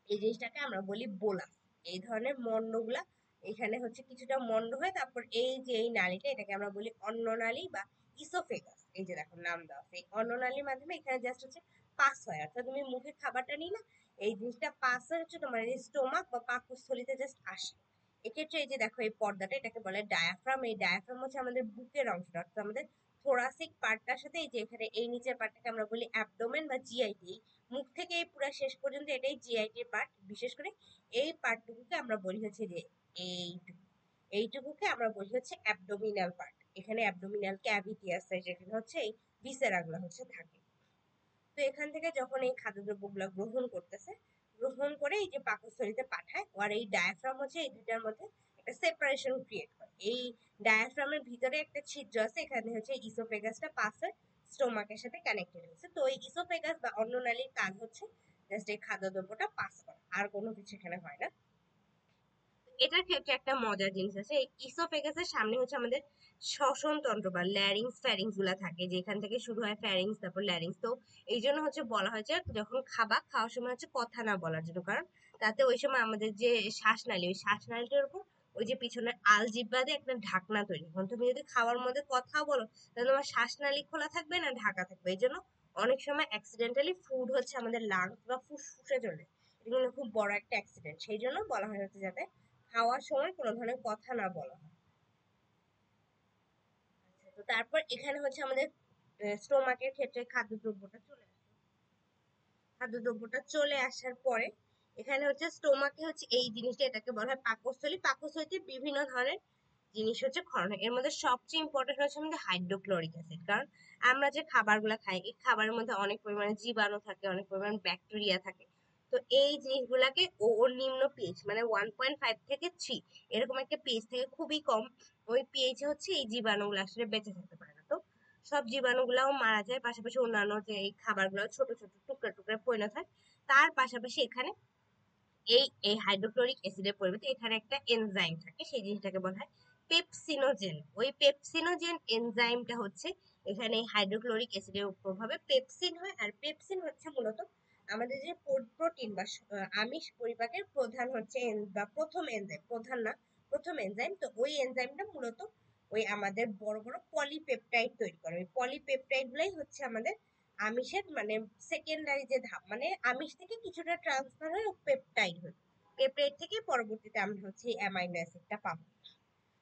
এই জিনিসটাকে আমরা বলি বোলাস। এই ধরনের মন্ডগুলা এখানে হচ্ছে কিছুটা মন্ড হয়ে তারপর এই যে এই নালীটা, এটাকে আমরা বলি অন্ননালী বা ইসোফেগাস। এই যে দেখো নাম দেওয়া আছে, এই অন্ননালীর মাধ্যমে এখানে জাস্ট হচ্ছে পাস হয়, অর্থাৎ তুমি মুখে খাবারটা নিলা, এই জিনিসটা পাস হচ্ছে তোমার এই স্টোমাক বা পাকস্থলীতে জাস্ট আসে। এক্ষেত্রে এই যে দেখো এই পর্দাটা, এটাকে বলে ডায়াফ্রাম। এই ডায়াফ্রাম হচ্ছে আমাদের বুকের অংশটা, অর্থাৎ আমাদের থোরাসিক পার্টটার সাথে এই যে এখানে এই নিচের পার্টটাকে আমরা বলি অ্যাবডোমেন বা জিআইটি। মুখ থেকে এই পুরো শেষ পর্যন্ত এটাই জিআইটির পার্ট। বিশেষ করে এই পার্টটুকুকে আমরা বলি হচ্ছে যে এইটুকু, এইটুকুকে আমরা বলি হচ্ছে অ্যাবডোমিনাল পার্ট। এখানে অ্যাবডোমিনাল ক্যাভিটি আছে, যেখানে হচ্ছে এই ভিসেরাগুলো হচ্ছে থাকে। তো এখান থেকে যখন এই খাদ্যদ্রব্যগুলো গ্রহণ করতেছে, গ্রহণ করে এই যে পাকস্থলীতে পাঠায়, আর এই ডায়াফ্রাম হচ্ছে এই দুটার মধ্যে একটা সেপারেশন ক্রিয়েট করে। এই ডায়াফ্রামের ভিতরে একটা ছিদ্র আছে, এখানে হচ্ছে ইসোফেগাসটা পাস হয়, স্টোমাকের সাথে কানেক্টেড হচ্ছে। তো এই ইসোফেগাস বা অন্ননালীর কাজ হচ্ছে জাস্ট এই খাদ্যদ্রব্যটা পাস করা, আর কোনো কিছু এখানে হয় না। এটার ক্ষেত্রে একটা মজার জিনিস আছে, এই ইসোফেগাসের সামনে হচ্ছে আমাদের শ্বসন তন্ত্র বা ল্যারিংস ফ্যারিংস গুলা থাকে, যেখান থেকে শুরু হয় ফ্যারিংস তারপর ল্যারিংস। তো এই জন্য হচ্ছে বলা হয় যে যখন খাওয়ার সময় হচ্ছে কথা না বলার জন্য, কারণ তাতে ওই সময় আমাদের যে শ্বাসনালী, ওই শ্বাসনালীটার উপর ওই যে পিছনের আলজিহ্বা দিয়ে একটা ঢাকনা তৈরি। এখন তুমি যদি খাওয়ার মধ্যে কথা বলো, তাহলে তোমার শ্বাসনালী খোলা থাকবে না ঢাকা থাকবে, এই জন্য অনেক সময় অ্যাক্সিডেন্টালি ফুড হচ্ছে আমাদের লাংস বা ফুসফুসে চলে, এটা কিন্তু খুব বড় একটা অ্যাক্সিডেন্ট। সেই জন্য বলা হয় হচ্ছে যাতে খাওয়ার সময় কোনো ধরনের কথা না বলা হয়। আচ্ছা, তো তারপর এখানে হচ্ছে আমাদের স্টোমাকের ক্ষেত্রে খাদ্যদ্রব্যটা চলে আসার পরে এখানে হচ্ছে স্টোমাকে হচ্ছে এই জিনিসটা, এটাকে বলা হয় পাকস্থলী। পাকস্থলীতে বিভিন্ন ধরনের জিনিস হচ্ছে ক্ষরণ হয়, এর মধ্যে সবচেয়ে ইম্পর্টেন্ট হচ্ছে আমাদের হাইড্রোক্লোরিক অ্যাসিড। কারণ আমরা যে খাবারগুলো খাই, এই খাবারের মধ্যে অনেক পরিমাণে জীবাণু থাকে, অনেক পরিমাণে ব্যাকটেরিয়া থাকে। তো এই জিনিসগুলাকে ওর নিম্ন পিএইচ মানে 1.5 থেকে 3 এরকম একটা পিএইচ থেকে খুবই কম, ওই পিএইচ হচ্ছে এই জীবাণুগুলো আসলে বেঁচে থাকতে পারে না। তো সব জীবাণুগুলাও মারা যায়, পাশাপাশি অন্যান্য যে এই খাবারগুলো ছোট ছোট টুকরা টুকরা পরিণত হয়। তার পাশাপাশি এখানে এই এই হাইড্রোক্লোরিক অ্যাসিডের পরিবর্তে এখানে একটা এনজাইম থাকে, সেই জিনিসটাকে বলা হয় পেপসিনোজেন। ওই পেপসিনোজেন এনজাইমটা হচ্ছে এখানে এই হাইড্রোক্লোরিক অ্যাসিডের প্রভাবে পেপসিন হয়, আর পেপসিন হচ্ছে মূলত আমাদের যে প্রোটিন বা আমিষ পরিপাকের প্রধান হচ্ছে বা প্রথম এনজাইম, প্রধান না, প্রথম এনজাইম। তো ওই এনজাইমটা মূলত ওই আমাদের বড় বড় পলিপেপটাইড তৈরি করে, ওই পলিপেপটাইড গুলাই হচ্ছে আমাদের আমিষের মানে সেকেন্ডারি যে ধাপ, মানে আমিষ থেকে কিছুটা ট্রান্সফার হয়ে পেপটাইড হয়, পেপটাইড থেকে পরবর্তীতে আমরা হচ্ছে অ্যামাইনো অ্যাসিডটা পাবো।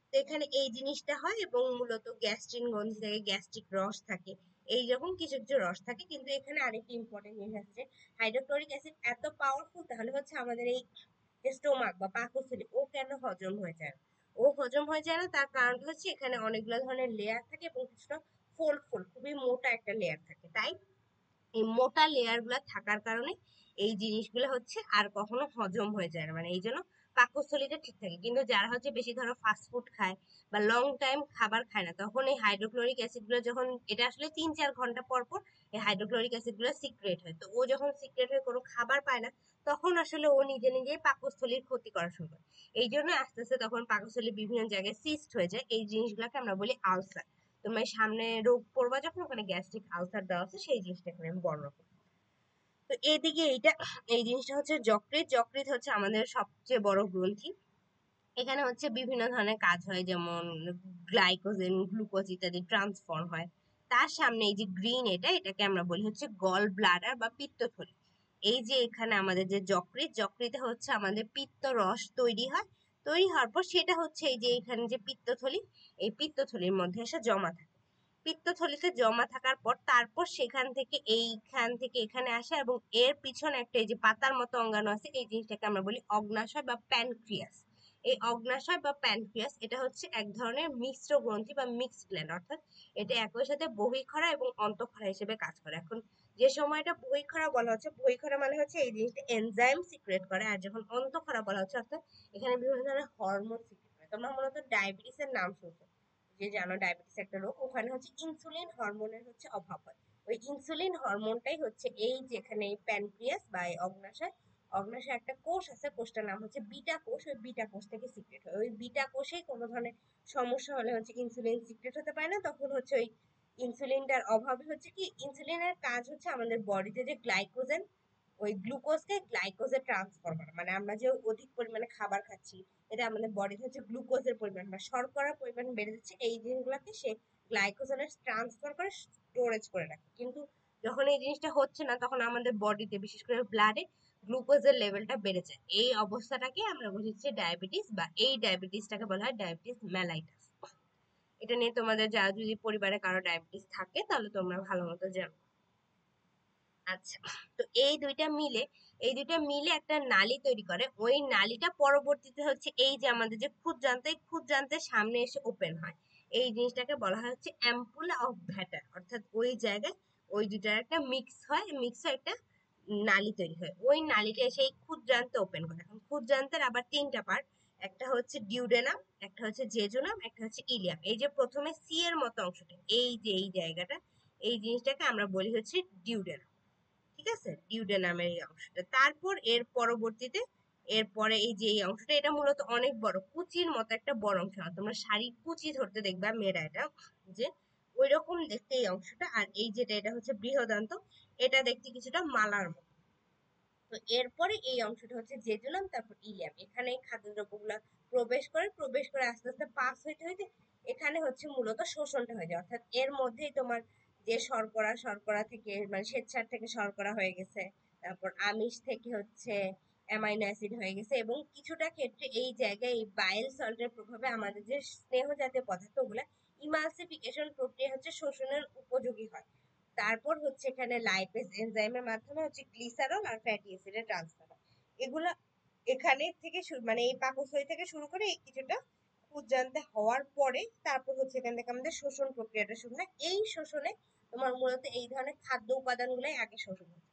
তো এখানে এই জিনিসটা হয়, এবং মূলত গ্যাস্ট্রিন গ্রন্থি থাকে, গ্যাস্ট্রিক রস থাকে, এইরকম কিছু কিছু রস থাকে। কিন্তু এখানে আরেকটি ইম্পর্টেন্ট জিনিস আছে, হাইড্রোক্লোরিক অ্যাসিড এত পাওয়ারফুল, তাহলে হচ্ছে আমাদের এই স্টোমাক বা পাকস্থলী ও কেন হজম হয়ে যায় না? ও হজম হয়ে যায় না, তার কারণ হচ্ছে এখানে অনেকগুলো ধরনের লেয়ার থাকে, এবং কিছুটা ফোল্ড ফোল্ড খুবই মোটা একটা লেয়ার থাকে। তাই এই মোটা লেয়ার গুলা থাকার কারণে এই জিনিসগুলো হচ্ছে আর কখনো হজম হয়ে যায় না, মানে এই জন্য পাকস্থলীটা ঠিক থাকে। কিন্তু যারা হচ্ছে বেশি ধরো ফাস্ট ফুড খায় বা লং টাইম খাবার খায় না, তখন এই হাইড্রোক্লোরিক অ্যাসিড গুলো যখন এটা আসলে 3-4 ঘন্টা পর পর এই হাইড্রোক্লোরিক অ্যাসিড গুলো সিক্রেট হয়, তো ও যখন সিক্রেট হয়ে কোনো খাবার পায় না, তখন আসলে ও নিজে নিজেই পাকস্থলীর ক্ষতি করা শুরু করে। এই জন্য আস্তে আস্তে তখন পাকস্থলী বিভিন্ন জায়গায় সিস্ট হয়ে যায়, এই জিনিসগুলোকে আমরা বলি আলসার। তোমার সামনে রোগ পড়বা যখন, ওখানে গ্যাস্ট্রিক আলসার দেওয়া আছে, সেই জিনিসটা এখানে আমি বর্ণনা করি। তো এইদিকে এইটা, এই জিনিসটা হচ্ছে যকৃৎ। যকৃৎ হচ্ছে আমাদের সবচেয়ে বড় গ্রন্থি, এখানে হচ্ছে বিভিন্ন ধরনের কাজ হয়, যেমন গ্লাইকোজেন গ্লুকোজ ইত্যাদি ট্রান্সফর্ম হয়। তার সামনে এই যে গ্রিন, এটাকে আমরা বলি হচ্ছে গল ব্লাডার বা পিত্তথলি। এই যে এখানে আমাদের যে যকৃৎ, যকৃতে হচ্ছে আমাদের পিত্ত রস তৈরি হয়, তৈরি হওয়ার পর সেটা হচ্ছে এই যে এখানে যে পিত্তথলি, এই পিত্তথলির মধ্যে এসে জমা থাকে। পিত্তথলিতে জমা থাকার পর তারপর সেখান থেকে এইখান থেকে এখানে আসে, এবং এর পিছনে একটা এই যে পাতার মতো অঙ্গাণু আছে, এই জিনিসটাকে আমরা বলি অগ্নাশয় বা প্যানক্রিয়াস। এই অগ্নাশয় বা প্যানক্রিয়াস এটা হচ্ছে এক ধরনের মিশ্র গ্রন্থি বা মিক্সড গ্ল্যান্ড, অর্থাৎ এটা একই সাথে বহিঃক্ষরা এবং অন্তঃক্ষরা হিসেবে কাজ করে। এখন যে সময়টা বহিঃক্ষরা বলা হচ্ছে, বহিঃক্ষরা মানে হচ্ছে এই জিনিসটা এনজাইম সিক্রেট করে, আর যখন অন্তঃক্ষরা বলা হচ্ছে অর্থাৎ এখানে বিভিন্ন ধরনের হরমোন সিক্রেট করে। তোমরা মূলত ডায়াবেটিসের নাম শুনছো, যে জানো ডায়াবেটিস একটা রোগ, ওখানে হচ্ছে ইনসুলিন হরমোনের হচ্ছে অভাব হয়। ওই ইনসুলিন হরমোনটাই হচ্ছে এই যেখানে প্যানক্রিয়াস বা অগ্নাশয়, অগ্নাশয় একটা কোষ আছে, কোষটার নাম হচ্ছে বিটা কোষ, ওই বিটা কোষ থেকে সিক্রেট হয়। ওই বিটা কোষেই কোনো ধরনের সমস্যা হলে হচ্ছে ইনসুলিন সিক্রেট হতে পারে না, তখন হচ্ছে ওই ইনসুলিনটার অভাবে হচ্ছে কি, ইনসুলিনের কাজ হচ্ছে আমাদের বডিতে যে গ্লাইকোজেন, ওই গ্লুকোজকে গ্লাইকোজে ট্রান্সফার করা, মানে আমরা যে অধিক পরিমাণে খাবার খাচ্ছি, এটা আমাদের বডিতে হচ্ছে গ্লুকোজের পরিমাণ বা শর্করার পরিমাণ বেড়ে যাচ্ছে, এই জিনিসগুলোকে সে গ্লাইকোজেনে ট্রান্সফার করে স্টোরেজ করে রাখে। কিন্তু যখন এই জিনিসটা হচ্ছে না, তখন আমাদের বডিতে বিশেষ করে ব্লাডে গ্লুকোজের লেভেলটা বেড়ে যায়। এই অবস্থাটাকে আমরা বুঝছি ডায়াবেটিস, বা এই ডায়াবেটিসটাকে বলা হয় ডায়াবেটিস মেলাইটাস। এটা নিয়ে তোমাদের যারা যদি পরিবারে কারো ডায়াবেটিস থাকে তাহলে তোমরা ভালো মতো জানো। আচ্ছা, তো এই দুইটা মিলে একটা নালী তৈরি করে। ওই নালীটা পরবর্তীতে হচ্ছে এই যে আমাদের যে ক্ষুদ্রান্ত, এই ক্ষুদ্রান্তের সামনে এসে ওপেন হয়। এই জিনিসটাকে বলা হয় হচ্ছে অ্যাম্পুলা অফ ভ্যাটার, অর্থাৎ ওই জায়গায় ওই দুটার একটা মিক্স হয় একটা নালী তৈরি হয়। ওই নালীটা এসে এই ক্ষুদ্রান্তে ওপেন করে। এখন ক্ষুদ্রান্তের আবার তিনটা পার্ট, একটা হচ্ছে ডিউডেনাম, একটা হচ্ছে জেজুনাম, একটা হচ্ছে ইলিয়াম। এই যে প্রথমে সি এর মতো অংশটা, এই যে এই জায়গাটা, এই জিনিসটাকে আমরা বলি হচ্ছে ডিউডেনাম। ঠিক আছে, ডিউডেনামের এই অংশটা। তারপর এর পরবর্তীতে এরপরে এই যে এই অংশটা, এটা মূলত অনেক বড় কুচির মতো একটা বড় অংশ, তোমরা শাড়ির কুচি ধরতে দেখবা মেয়েরা, এটা যে ওই রকম দেখতে এই অংশটা। আর এই যেটা এটা হচ্ছে বৃহদান্ত, এটা দেখতে কিছুটা মালার মতো। তো এরপরে এই অংশটা হচ্ছে জেজুলাম, তারপর ইলিয়াম। এখানে এই খাদ্যদ্রব্যগুলো প্রবেশ করে আস্তে আস্তে পাস হইতে হইতে এখানে হচ্ছে মূলত শোষণটা হয়ে যায়, অর্থাৎ এর মধ্যেই তোমার যে শর্করা থেকে মানে শ্বেতসার থেকে শর্করা হয়ে গেছে, তারপর আমিষ থেকে হচ্ছে অ্যামাইনো অ্যাসিড হয়ে গেছে, এবং কিছুটা ক্ষেত্রে এই জায়গায় এই বাইল সল্টের প্রভাবে আমাদের যে স্নেহ জাতীয় পদার্থগুলো ইমালসিফিকেশন প্রক্রিয়া হচ্ছে শোষণের উপযোগী হয়। তারপর হচ্ছে এখানে লাইপেজ এনজাইমের মাধ্যমে হচ্ছে গ্লিসারল আর ফ্যাটি অ্যাসিডে ট্রান্সফার হয়। এগুলো এখানে থেকে মানে এই পাকস্থলী থেকে শুরু করে এই কিছুটা উদ্যান্তে হওয়ার পরে তারপর হচ্ছে এখান থেকে আমাদের শোষণ প্রক্রিয়াটা শুরু হয়। এই শোষণে তোমার মূলত এই ধরনের খাদ্য উপাদানগুলাই আগে শোষণ হয়।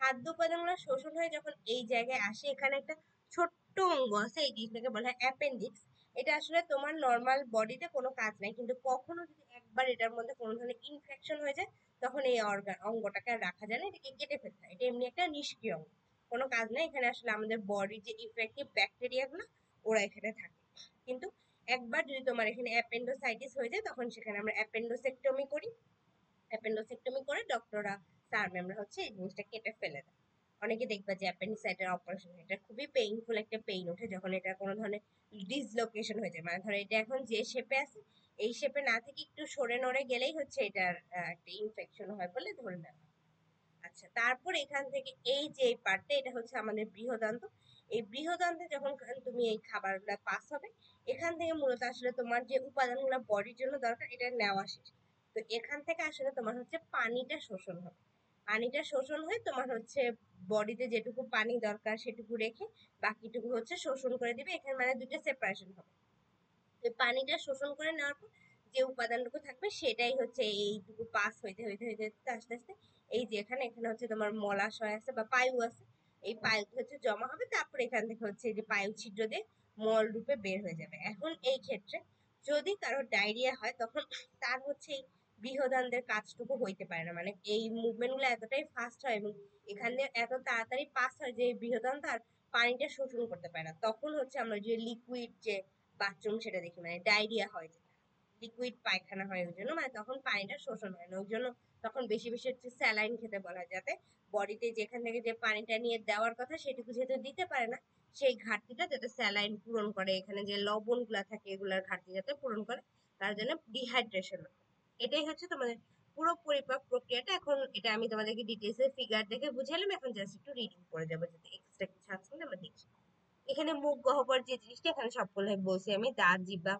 খাদ্য উপাদানগুলো শোষণ হয়ে যখন এই জায়গায় আসে, এখানে একটা ছোট্ট অঙ্গ আছে, এই জিনিসটাকে বলা হয় অ্যাপেন্ডিক্স। এটা আসলে তোমার নর্মাল বডিতে কোনো কাজ নাই, কিন্তু কখনো যদি একবার এটার মধ্যে কোনো ধরনের ইনফেকশন হয়ে যায়, তখন এই অঙ্গটাকে আর রাখা যায় না, এটাকে কেটে ফেলতে হয়। এটা এমনি একটা নিষ্ক্রিয় অঙ্গ, কোনো কাজ নাই এখানে। আসলে আমাদের বডির যে ইফেক্টিভ ব্যাকটেরিয়া গুলো ওরা এখানে থাকে। কিন্তু একবার যদি তোমার এখানে অ্যাপেন্ডোসাইটিস হয়ে যায়, তখন সেখানে আমরা অ্যাপেন্ডোসেক্টমি করি। অ্যাপেন্ডোসেক্টমি করে ডক্টররা, স্যার ম্যামরা হচ্ছে এই জিনিসটা কেটে ফেলে দেয়। অনেকে দেখবা যে অ্যাপেন্ডিসাইটের অপারেশন, এটা খুবই পেইনফুল একটা পেইন ওঠে যখন এটা কোনো ধরনের ডিসলোকেশন হয়ে যায়, মানে ধরো এটা এখন যে শেপে আছে এই শেপে না থেকে একটু সরে নড়ে গেলেই হচ্ছে এটার একটা ইনফেকশন হয় বলে ধরে নেওয়া হয়। আচ্ছা, তারপর এখান থেকে এই যে এই পার্টটা, এটা হচ্ছে আমাদের বৃহদান্ত। এই বৃহদান্তে যখন তুমি এই খাবারগুলো পাস হবে, এখান থেকে মূলত আসলে তোমার যে উপাদানগুলো বডির জন্য দরকার এটা নেওয়া শেষ। তো এখান থেকে আসলে তোমার হচ্ছে পানিটা শোষণ হবে। পানিটা শোষণ হয়ে তোমার হচ্ছে বডিতে যেটুকু পানি দরকার সেটুকু রেখে বাকিটুকু হচ্ছে শোষণ করে দিবে। এখানে মানে দুটো সেপারেশন হবে। ওই পানিটা শোষণ করে নেওয়ার পর যে উপাদানটুকু থাকবে সেটাই হচ্ছে এইটুকু পাস হইতে হইতে হইতে হইতে আস্তে আস্তে এই যে এখানে এখানে হচ্ছে তোমার মলাশয় আছে বা পায়ু আছে, এই পায়ুতে হচ্ছে জমা হবে। তারপর এখান থেকে হচ্ছে এই যে পায়ু ছিদ্র দিয়ে মল রূপে বের হয়ে যাবে। এখন এই ক্ষেত্রে যদি কারো ডায়রিয়া হয়, তখন তার হচ্ছে এই বৃহদান্তের কাজটুকু হইতে পারে না, মানে এই মুভমেন্ট গুলো এতটাই ফাস্ট হয় এবং এখানে এত তাড়াতাড়ি পাস হয় যে বৃহদান্ত আর পানিটা শোষণ করতে পারে না। তখন হচ্ছে আমরা যে লিকুইড যে বাথরুম সেটা দেখি, মানে ডায়রিয়া হয় যেটা, লিকুইড পায়খানা হয়, ওই জন্য মানে তখন পানিটা শোষণ হয় না। ওই জন্য তখন বেশি বেশি হচ্ছে স্যালাইন খেতে বলা হয়, যাতে বডিতে যেখান থেকে যে পানিটা নিয়ে দেওয়ার কথা সেটুকু যেহেতু দিতে পারে না, সেই ঘাটতিটা যাতে স্যালাইন পূরণ করে, এখানে যে লবণ গুলা থাকে এগুলার ঘাটতি যাতে পূরণ করে, তার জন্য ডিহাইড্রেশন। এটাই হচ্ছে তোমাদের পুরো পরিপাক প্রক্রিয়াটা। এখন এটা আমি তোমাদেরকে ডিটেলসে ফিগার দেখে বুঝালাম, এখন জাস্ট একটু রিডিং করে যাবো যাতে এক্সট্রা কিছু আছে কিনা আমরা দেখি। এখানে মুখ গহ্বর যে জিনিসটা, এখানে সবগুলো বলছি আমি, দাঁত জিহ্বা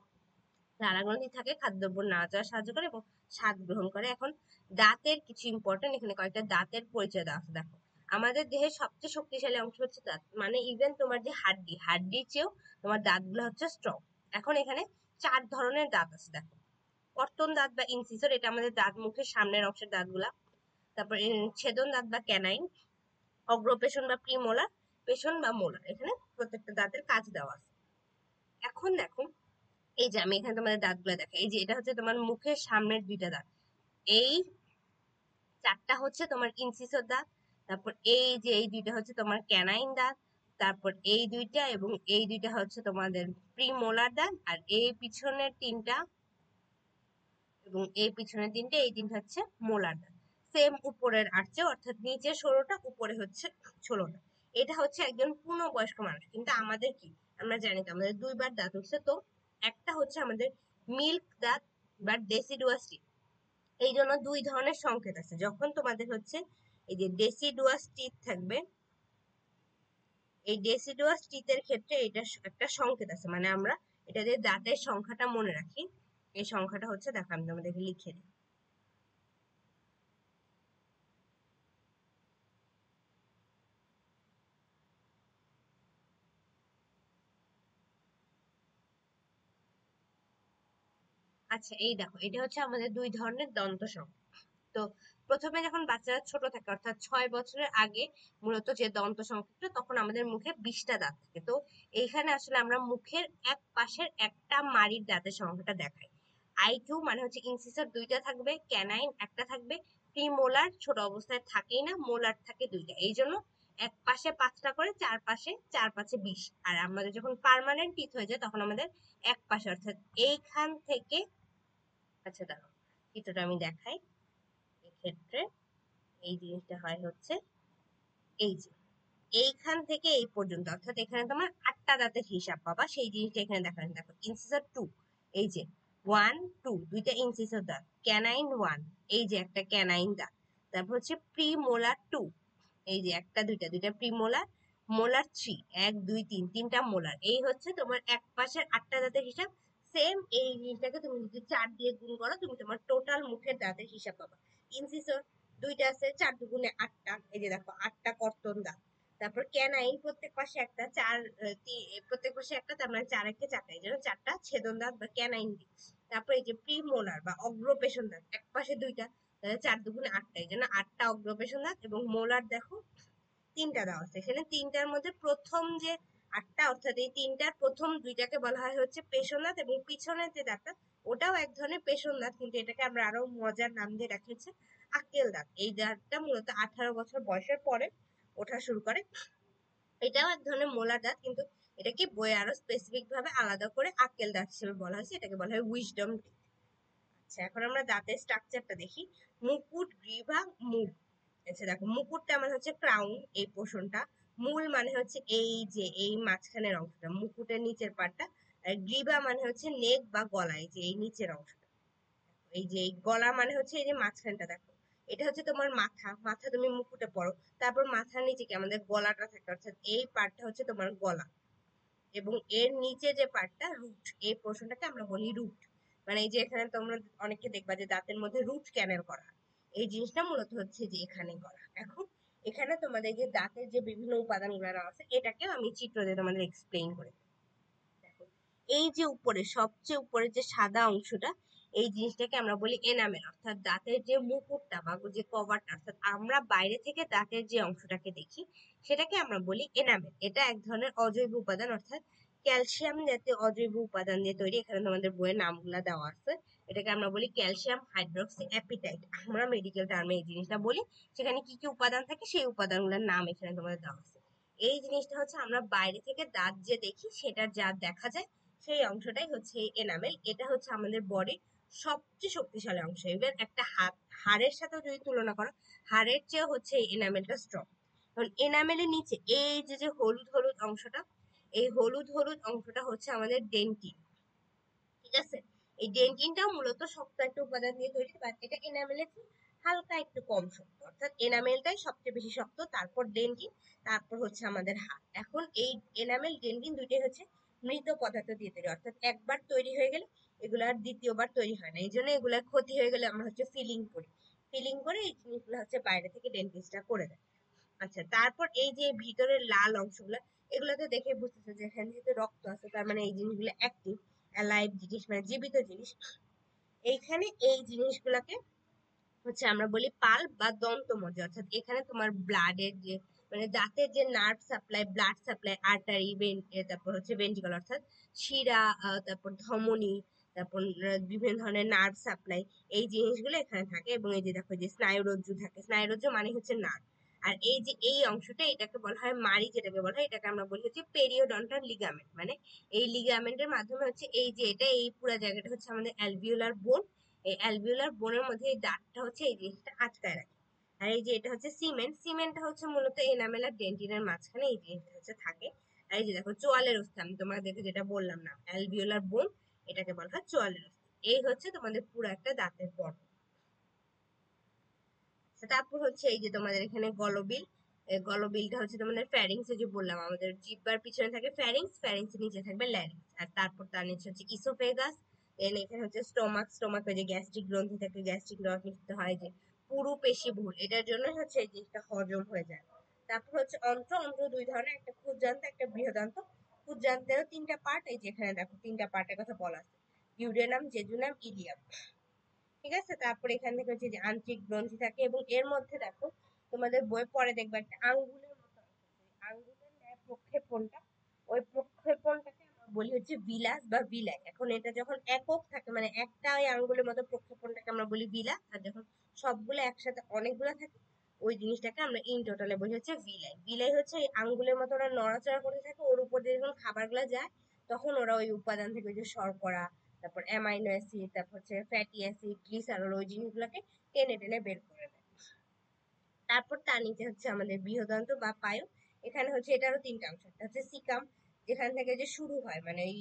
লালাগ্রন্থি থাকে, খাদ্যদ্রব্য না যাওয়া সাহায্য করে এবং স্বাদ গ্রহণ করে। এখন দাঁতের কিছু ইম্পর্টেন্ট এখানে কয়েকটা দাঁতের পরিচয় দেওয়া আছে। দেখো, আমাদের দেহের সবচেয়ে শক্তিশালী অংশ হচ্ছে দাঁত, মানে ইভেন তোমার যে হাড্ডির চেয়েও তোমার দাঁতগুলো হচ্ছে স্ট্রং। এখন এখানে 4 ধরনের দাঁত আছে। দেখো, কর্তন দাঁত বা ইনসিসর, এটা আমাদের দাঁত মুখের সামনের অংশের দাঁতগুলা। তারপর ছেদন দাঁত বা ক্যানাইন, অগ্রপেশন বা প্রিমোলার, পেশন বা মোলার। এখানে প্রত্যেকটা দাঁতের কাজ দেওয়া আছে। এখন দেখো, এই যে আমি এখানে তোমাদের দাঁতগুলো দেখাই, এই যে এটা হচ্ছে তোমার মুখের সামনের 2টা দাঁত, এই 4টা হচ্ছে তোমার ইনসিসর দাঁত। তারপর এই যে এই 2টা হচ্ছে তোমার ক্যানাইন দাঁত। তারপর এই 2টা এবং এই 2টা হচ্ছে তোমাদের প্রিমোলার দাঁত। আর এই পিছনের 3টা এবং এই পিছনের 3টা, এই 3টা হচ্ছে মোলার দাঁত। সেম উপরের আর্চে, অর্থাৎ নিচের 16টা, উপরে হচ্ছে 16টা। এটা হচ্ছে একজন পূর্ণবয়স্ক মানুষ। কিন্তু আমাদের কি, আমরা জানি তো আমাদের 2বার দাঁত উঠছে। তো একটা হচ্ছে আমাদের মিল্ক দাঁত বা ডেসিডুয়াস টিথ। এই জন্য 2 ধরনের সংকেত আছে। যখন তোমাদের হচ্ছে এই যে ডেসিডুয়াস টিথ থাকবে, এই ডেসিডুয়াস টিথের ক্ষেত্রে এটা একটা সংকেত আছে, মানে আমরা এটা দিয়ে দাঁতের সংখ্যাটা মনে রাখি। এই সংখ্যাটা হচ্ছে, দেখো আমি তোমাদেরকে লিখে দিই। আচ্ছা, এই দেখো, এটা হচ্ছে আমাদের 2 ধরনের দন্ত সংখ্যা। তো প্রথমে যখন বাচ্চারা ছোট থাকে, অর্থাৎ 6 বছরের আগে মূলত যে দন্ত সংখ্যাটা, তখন আমাদের মুখে 20টা দাঁত থাকে। তো এইখানে আসলে আমরা মুখের এক পাশের একটা মাড়ির দাঁতের সংখ্যাটা দেখাই। I2 মানে হচ্ছে ইনসিসর 2টা থাকবে, ক্যানাইন একটা থাকবে, প্রিমোলার ছোট অবস্থায় থাকেই না, মোলার থাকে 2টা। এই জন্য এক পাশে 5টা করে, চারপাশে 20। আর আমাদের যখন পার্মানেন্ট টিথ হয়ে যায়, তখন আমাদের এক পাশে, অর্থাৎ এইখান থেকে, আচ্ছা দাঁড়াও চিত্রটা আমি দেখাই। এক্ষেত্রে এই জিনিসটা হয় হচ্ছে এই যে এইখান থেকে এই পর্যন্ত, অর্থাৎ এখানে তোমার 8টা দাঁতের হিসাব পাবা। সেই জিনিসটা এখানে দেখানো। দেখো, ইনসিসর 2, এই যে 1 2, 2টা ইনসিসর দাঁত, ক্যানাইন 1, এই যে একটা ক্যানাইন দাঁত। তারপর হচ্ছে প্রিমোলার 2, এই যে একটা 2টা প্রিমোলার, মোলার 3, 1 2 3, 3টা মোলার। এই হচ্ছে তোমার এক পাশের 8টা দাঁতের হিসাব। সেম এই জিনিসটাকে তুমি যদি 4 দিয়ে গুণ করো, তুমি তোমার টোটাল মুখের দাঁতের হিসাব পাবা। ইনসিসর 2টা আছে, 4 দুগুণে 8টা, এই যে দেখো 8টা কর্তন দাঁত। তারপর ক্যানাইন প্রত্যেক পাশে একটা, প্রত্যেক পাশে একটা, তার মানে 4 একে 4টা, এই জন্য 4টা ছেদন দাঁত বা ক্যানাইন দিই। তারপর এই যে প্রিমোলার বা অগ্রপেশন দাঁত, এক পাশে 2টা, তাহলে 4 দুগুণে 8টা, এই জন্য 8টা অগ্রপেশন দাঁত। এবং মোলার দেখো 3টা দেওয়া আছে। এখানে 3টার মধ্যে প্রথম যে 8টা, অর্থাৎ এই 3টার প্রথম 2টাকে বলা হয় হচ্ছে পেশন দাঁত, এবং পিছনের যে দাঁতটা, ওটাও এক ধরনের পেশন দাঁত, কিন্তু এটাকে আমরা আরো মজার নাম দিয়ে রাখি আক্কেল দাঁত। এই দাঁতটা মূলত 18 বছর বয়সের পরে ওঠা শুরু করে। এটাও এক ধরনের মোলার দাঁত, কিন্তু এটাকে বইয়ে আরো স্পেসিফিক ভাবে আলাদা করে আক্কেল দাঁত হিসেবে বলা হয়েছে। এটাকে বলা হয় উইজডম টিথ। আচ্ছা, এখন আমরা দাঁতের স্ট্রাকচারটা দেখি। মুকুট, গ্রীবা, মুখ। আচ্ছা দেখো, মুকুটটা মানে হচ্ছে ক্রাউন, এই পোর্শনটা। মূল মানে হচ্ছে এই যে এই মাঝখানের অংশটা, মুকুটের নিচের পার্টটা। আর গ্রীবা মানে হচ্ছে নেক বা গলা, এই যে এই নিচের অংশটা। এই যে এই গলা মানে হচ্ছে এই যে মাঝখানটা। দেখো, এটা হচ্ছে তোমার মাথা, মাথা তুমি মুকুটে পড়ো। তারপর মাথার নিচে কি আমাদের গলাটা থাকে, অর্থাৎ এই পার্টটা হচ্ছে তোমার গলা। এবং এর নিচে যে পার্টটা, রুট, এই পোর্শনটাকে আমরা বলি রুট। মানে এই যে এখানে তোমরা অনেককে দেখবা যে দাঁতের মধ্যে রুট ক্যানেল করা হয়। এই জিনিসটা মূলত হচ্ছে যে এখানে করা। এখন এখানে তোমাদের যে দাঁতের যে বিভিন্ন উপাদানগুলো আছে, এটাকেও আমি চিত্র দিয়ে তোমাদের এক্সপ্লেইন করে দিই। দেখো, এই যে উপরে সবচেয়ে উপরে যে সাদা অংশটা, এই জিনিসটাকে আমরা বলি এনামেল, অর্থাৎ দাঁতের যে মুকুটটা বা যে কভারটা, অর্থাৎ আমরা বাইরে থেকে দাঁতের যে অংশটাকে দেখি, সেটাকে আমরা বলি এনামেল। এটা এক ধরনের অজৈব উপাদান, অর্থাৎ ক্যালসিয়াম জাতীয় অজৈব উপাদান দিয়ে তৈরি। এখানে তোমাদের বইয়ের নামগুলা দেওয়া আছে। এটাকে আমরা বলি ক্যালসিয়াম হাইড্রক্সি অ্যাপিটাইট, আমরা মেডিকেল টার্মে এই জিনিসটা বলি। সেখানে কি কি উপাদান থাকে, সেই উপাদানগুলোর নাম এখানে তোমাদের দেওয়া আছে। এই জিনিসটা হচ্ছে আমরা বাইরে থেকে দাঁত যে দেখি, সেটা যা দেখা যায়, সেই অংশটাই হচ্ছে এনামেল। এটা হচ্ছে আমাদের বডির সবচেয়ে শক্তিশালী অংশ। এবার একটা হাড়ের সাথেও যদি তুলনা করো, হাড়ের চেয়ে হচ্ছে এই এনামেলটা স্ট্রং। কারণ এনামেলের নিচে এই যে যে হলুদ হলুদ অংশটা, এই হলুদ হলুদ অংশটা হচ্ছে আমাদের ডেন্টিন। ঠিক আছে, এই ডেন্টিনটাও মূলত শক্ত একটা উপাদান দিয়ে তৈরি, বাট এটা এনামেলের চেয়ে হালকা একটু কম শক্ত। অর্থাৎ এনামেলটাই সবচেয়ে বেশি শক্ত, তারপর ডেন্টিন, তারপর হচ্ছে আমাদের হাড়। এখন এই এনামেল ডেন্টিন দুইটাই হচ্ছে মৃত পদার্থ দিয়ে তৈরি, অর্থাৎ একবার তৈরি হয়ে গেলে এগুলো আর দ্বিতীয়বার তৈরি হয় না। এই জন্য এগুলা ক্ষতি হয়ে গেলে আমরা হচ্ছে ফিলিং করি, ফিলিং করে এই জিনিসগুলো হচ্ছে বাইরে থেকে ডেন্টিস্টরা করে দেয়। আচ্ছা, তারপর এই যে ভিতরের লাল অংশগুলো, এগুলো তো দেখে বুঝতেছো যে এখানে যেহেতু রক্ত আছে, তার মানে এই জিনিসগুলো অ্যাক্টিভ, অ্যালাইভ জিনিস, মানে জীবিত জিনিস। এইখানে এই জিনিসগুলোকে হচ্ছে আমরা বলি পাল্প বা দন্ত মজ্জা, অর্থাৎ এখানে তোমার ব্লাডের যে, মানে দাঁতের যে nerve supply, blood supply, artery, vein, তারপর হচ্ছে ভেন্ট্রিকল অর্থাৎ শিরা, তারপর ধমনী, তারপর বিভিন্ন ধরনের নার্ভ সাপ্লাই, এই জিনিসগুলো এখানে থাকে। এবং এই যে দেখো যে স্নায়ুরজ্জু থাকে, স্নায়ুরজ্জু মানে হচ্ছে নার্ভ। আর এই যে এই অংশটা, এটাকে বলা হয় মাড়ি, যেটাকে বলা হয়, এটাকে আমরা বলি হচ্ছে পেরিওডন্টাল লিগামেন্ট। মানে এই লিগামেন্টের মাধ্যমে হচ্ছে এই যে এটা, এই পুরো জায়গাটা হচ্ছে আমাদের অ্যালভিওলার বোন। এই অ্যালভিওলার বোনের মধ্যে এই দাঁতটা হচ্ছে এই জিনিসটা আটকায় রাখে। আর এই যে এটা হচ্ছে সিমেন্ট, সিমেন্টটা হচ্ছে মূলত এনামেল আর ডেন্টিনের মাঝখানে এই জিনিসটা হচ্ছে থাকে। আর এই যে দেখো চোয়ালের অস্থি, আমি তোমাদেরকে যেটা বললাম না, অ্যালভিওলার বোন, এটাকে বলা হয় চোয়ালের অস্থি। এই হচ্ছে তোমাদের পুরো একটা দাঁতের গঠন। তারপর হচ্ছে এই যে তোমাদের এখানে গলবিল, এই গলবিলটা হচ্ছে তোমাদের ফ্যারিংস, যে বললাম আমাদের জিহ্বার পিছনে থাকে ফ্যারিংস, ফ্যারিংস এর নিচে থাকবে ল্যারিংস, আর তারপর তার নিচে হচ্ছে ইসোফেগাস। দেন এখানে হচ্ছে স্টোমাক, স্টোমাক ওই যে গ্যাস্ট্রিক গ্রন্থি থাকে, গ্যাস্ট্রিক রস নিঃসৃত হয়, যে পুরু পেশি ভুল, এটার জন্য হচ্ছে এই জিনিসটা হজম হয়ে যায়। তারপর হচ্ছে অন্ত্র, অন্ত্র দুই ধরনের, একটা ক্ষুদ্রান্ত, একটা বৃহদান্ত। ক্ষুদ্রান্তেরও তিনটা পার্ট, এই যেখানে দেখো তিনটা পার্টের কথা বলা আছে, ইউডেনাম, জেজুনাম, ইলিয়াম। ঠিক আছে, তারপরে এখান থেকে হচ্ছে যে আন্তরিক গ্রন্থি থাকে, এবং এর মধ্যে দেখো তোমাদের বই পরে দেখবে একটা আঙ্গুলের মতো আছে, ওই আঙ্গুলের ন্যায় প্রক্ষেপণটা, ওই প্রক্ষেপণটাকে আমরা বলি হচ্ছে ভিলাস বা ভিলাই। এখন এটা যখন একক থাকে, মানে একটা ওই আঙ্গুলের মতো প্রক্ষেপণটাকে আমরা বলি ভিলাস, আর যখন সবগুলো একসাথে অনেকগুলো থাকে, ওই জিনিসটাকে আমরা ইন টোটালে বলি হচ্ছে ভিলাই। ভিলাই হচ্ছে এই আঙ্গুলের মতো ওরা নড়াচড়া করতে থাকে, ওর উপর দিয়ে যখন খাবারগুলো যায়, তখন ওরা ওই উপাদান থেকে ওই যে শর্করা, তারপর অ্যামাইনো অ্যাসিড, তারপর হচ্ছে ফ্যাটি অ্যাসিড, গ্লিসারল, ওই জিনিসগুলোকে টেনে টেনে বের করে দেয়। তারপর তার নিচে হচ্ছে আমাদের বৃহদন্ত বা পায়ু। এখানে হচ্ছে এটারও তিনটা অংশ, একটা হচ্ছে সিকাম, যেখান থেকে যে শুরু হয়, মানে এই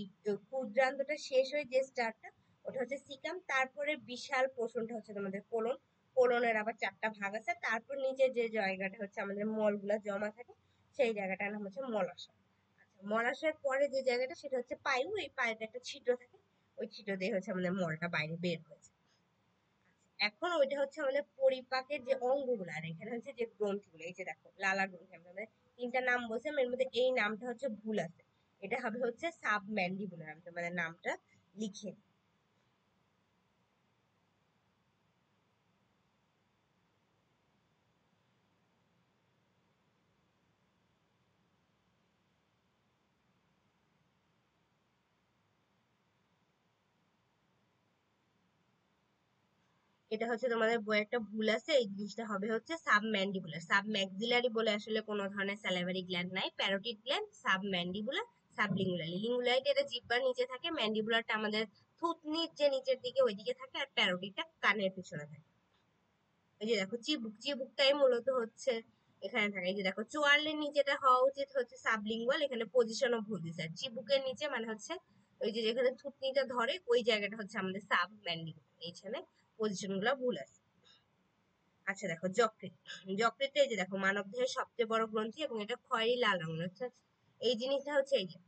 ক্ষুদ্রান্তটা শেষ হয়ে যে স্টারটা, ওটা হচ্ছে সিকাম। তারপরে বিশাল পোষণটা হচ্ছে তোমাদের কোলন, কোলনের আবার চারটা ভাগ আছে। তারপর নিচে যে জায়গাটা হচ্ছে আমাদের মলগুলা জমা থাকে, সেই জায়গাটার নাম হচ্ছে মলাশয়। আচ্ছা, মলাশয়ের পরে যে জায়গাটা, সেটা হচ্ছে পায়ু। এই পায়ুতে একটা ছিদ্র থাকে, ওই ছিদ্র দিয়ে হচ্ছে আমাদের মলটা বাইরে বের হয়েছে। এখন ওইটা হচ্ছে আমাদের পরিপাকের যে অঙ্গগুলো, আর এখানে হচ্ছে যে গ্রন্থিগুলো, এই যে দেখো লালা গ্রন্থি, আমাদের তিনটা নাম বলছে, এর মধ্যে এই নামটা হচ্ছে ভুল আছে, এটা হবে হচ্ছে সাবম্যান্ডিবুলার। আমি তোমাদের নামটা লিখে দিই। এটা হচ্ছে তোমাদের বইয়ে একটা ভুল আছে, এই জিনিসটা হবে হচ্ছে সাবম্যান্ডিবুলার। সাবম্যাক্সিলারি বলে আসলে কোনো ধরনের স্যালাইভারি গ্ল্যান্ড নাই, প্যারোটিড গ্ল্যান্ড, সাবম্যান্ডিবুলার, সাবলিঙ্গুলারি। লিঙ্গুলারিটা এটা জিহ্বার নিচে থাকে, ম্যান্ডিবুলারটা আমাদের থুতনির যে নিচের দিকে ওইদিকে থাকে, আর প্যারোটিডটা কানের পিছনে থাকে। এই যে দেখো চিবুক, চিবুকটাই মূলত হচ্ছে এখানে থাকে। এই যে দেখো চোয়ালের নিচেটা হওয়া উচিত হচ্ছে সাবলিঙ্গুয়াল, এখানে পজিশনও ভুল দিছে। আর চিবুকের নিচে মানে হচ্ছে ওই যে যেখানে থুতনিটা ধরে, ওই জায়গাটা হচ্ছে আমাদের সাব ম্যান্ডিবল, এইখানে পজিশন গুলো ভুল আছে। আচ্ছা দেখো যকৃৎ, যকৃতে এই যে দেখো মানব দেহের সবচেয়ে বড় গ্রন্থি, এবং এটা খয়েরি লাল রঙের হচ্ছে। এই জিনিসটা হচ্ছে এই যে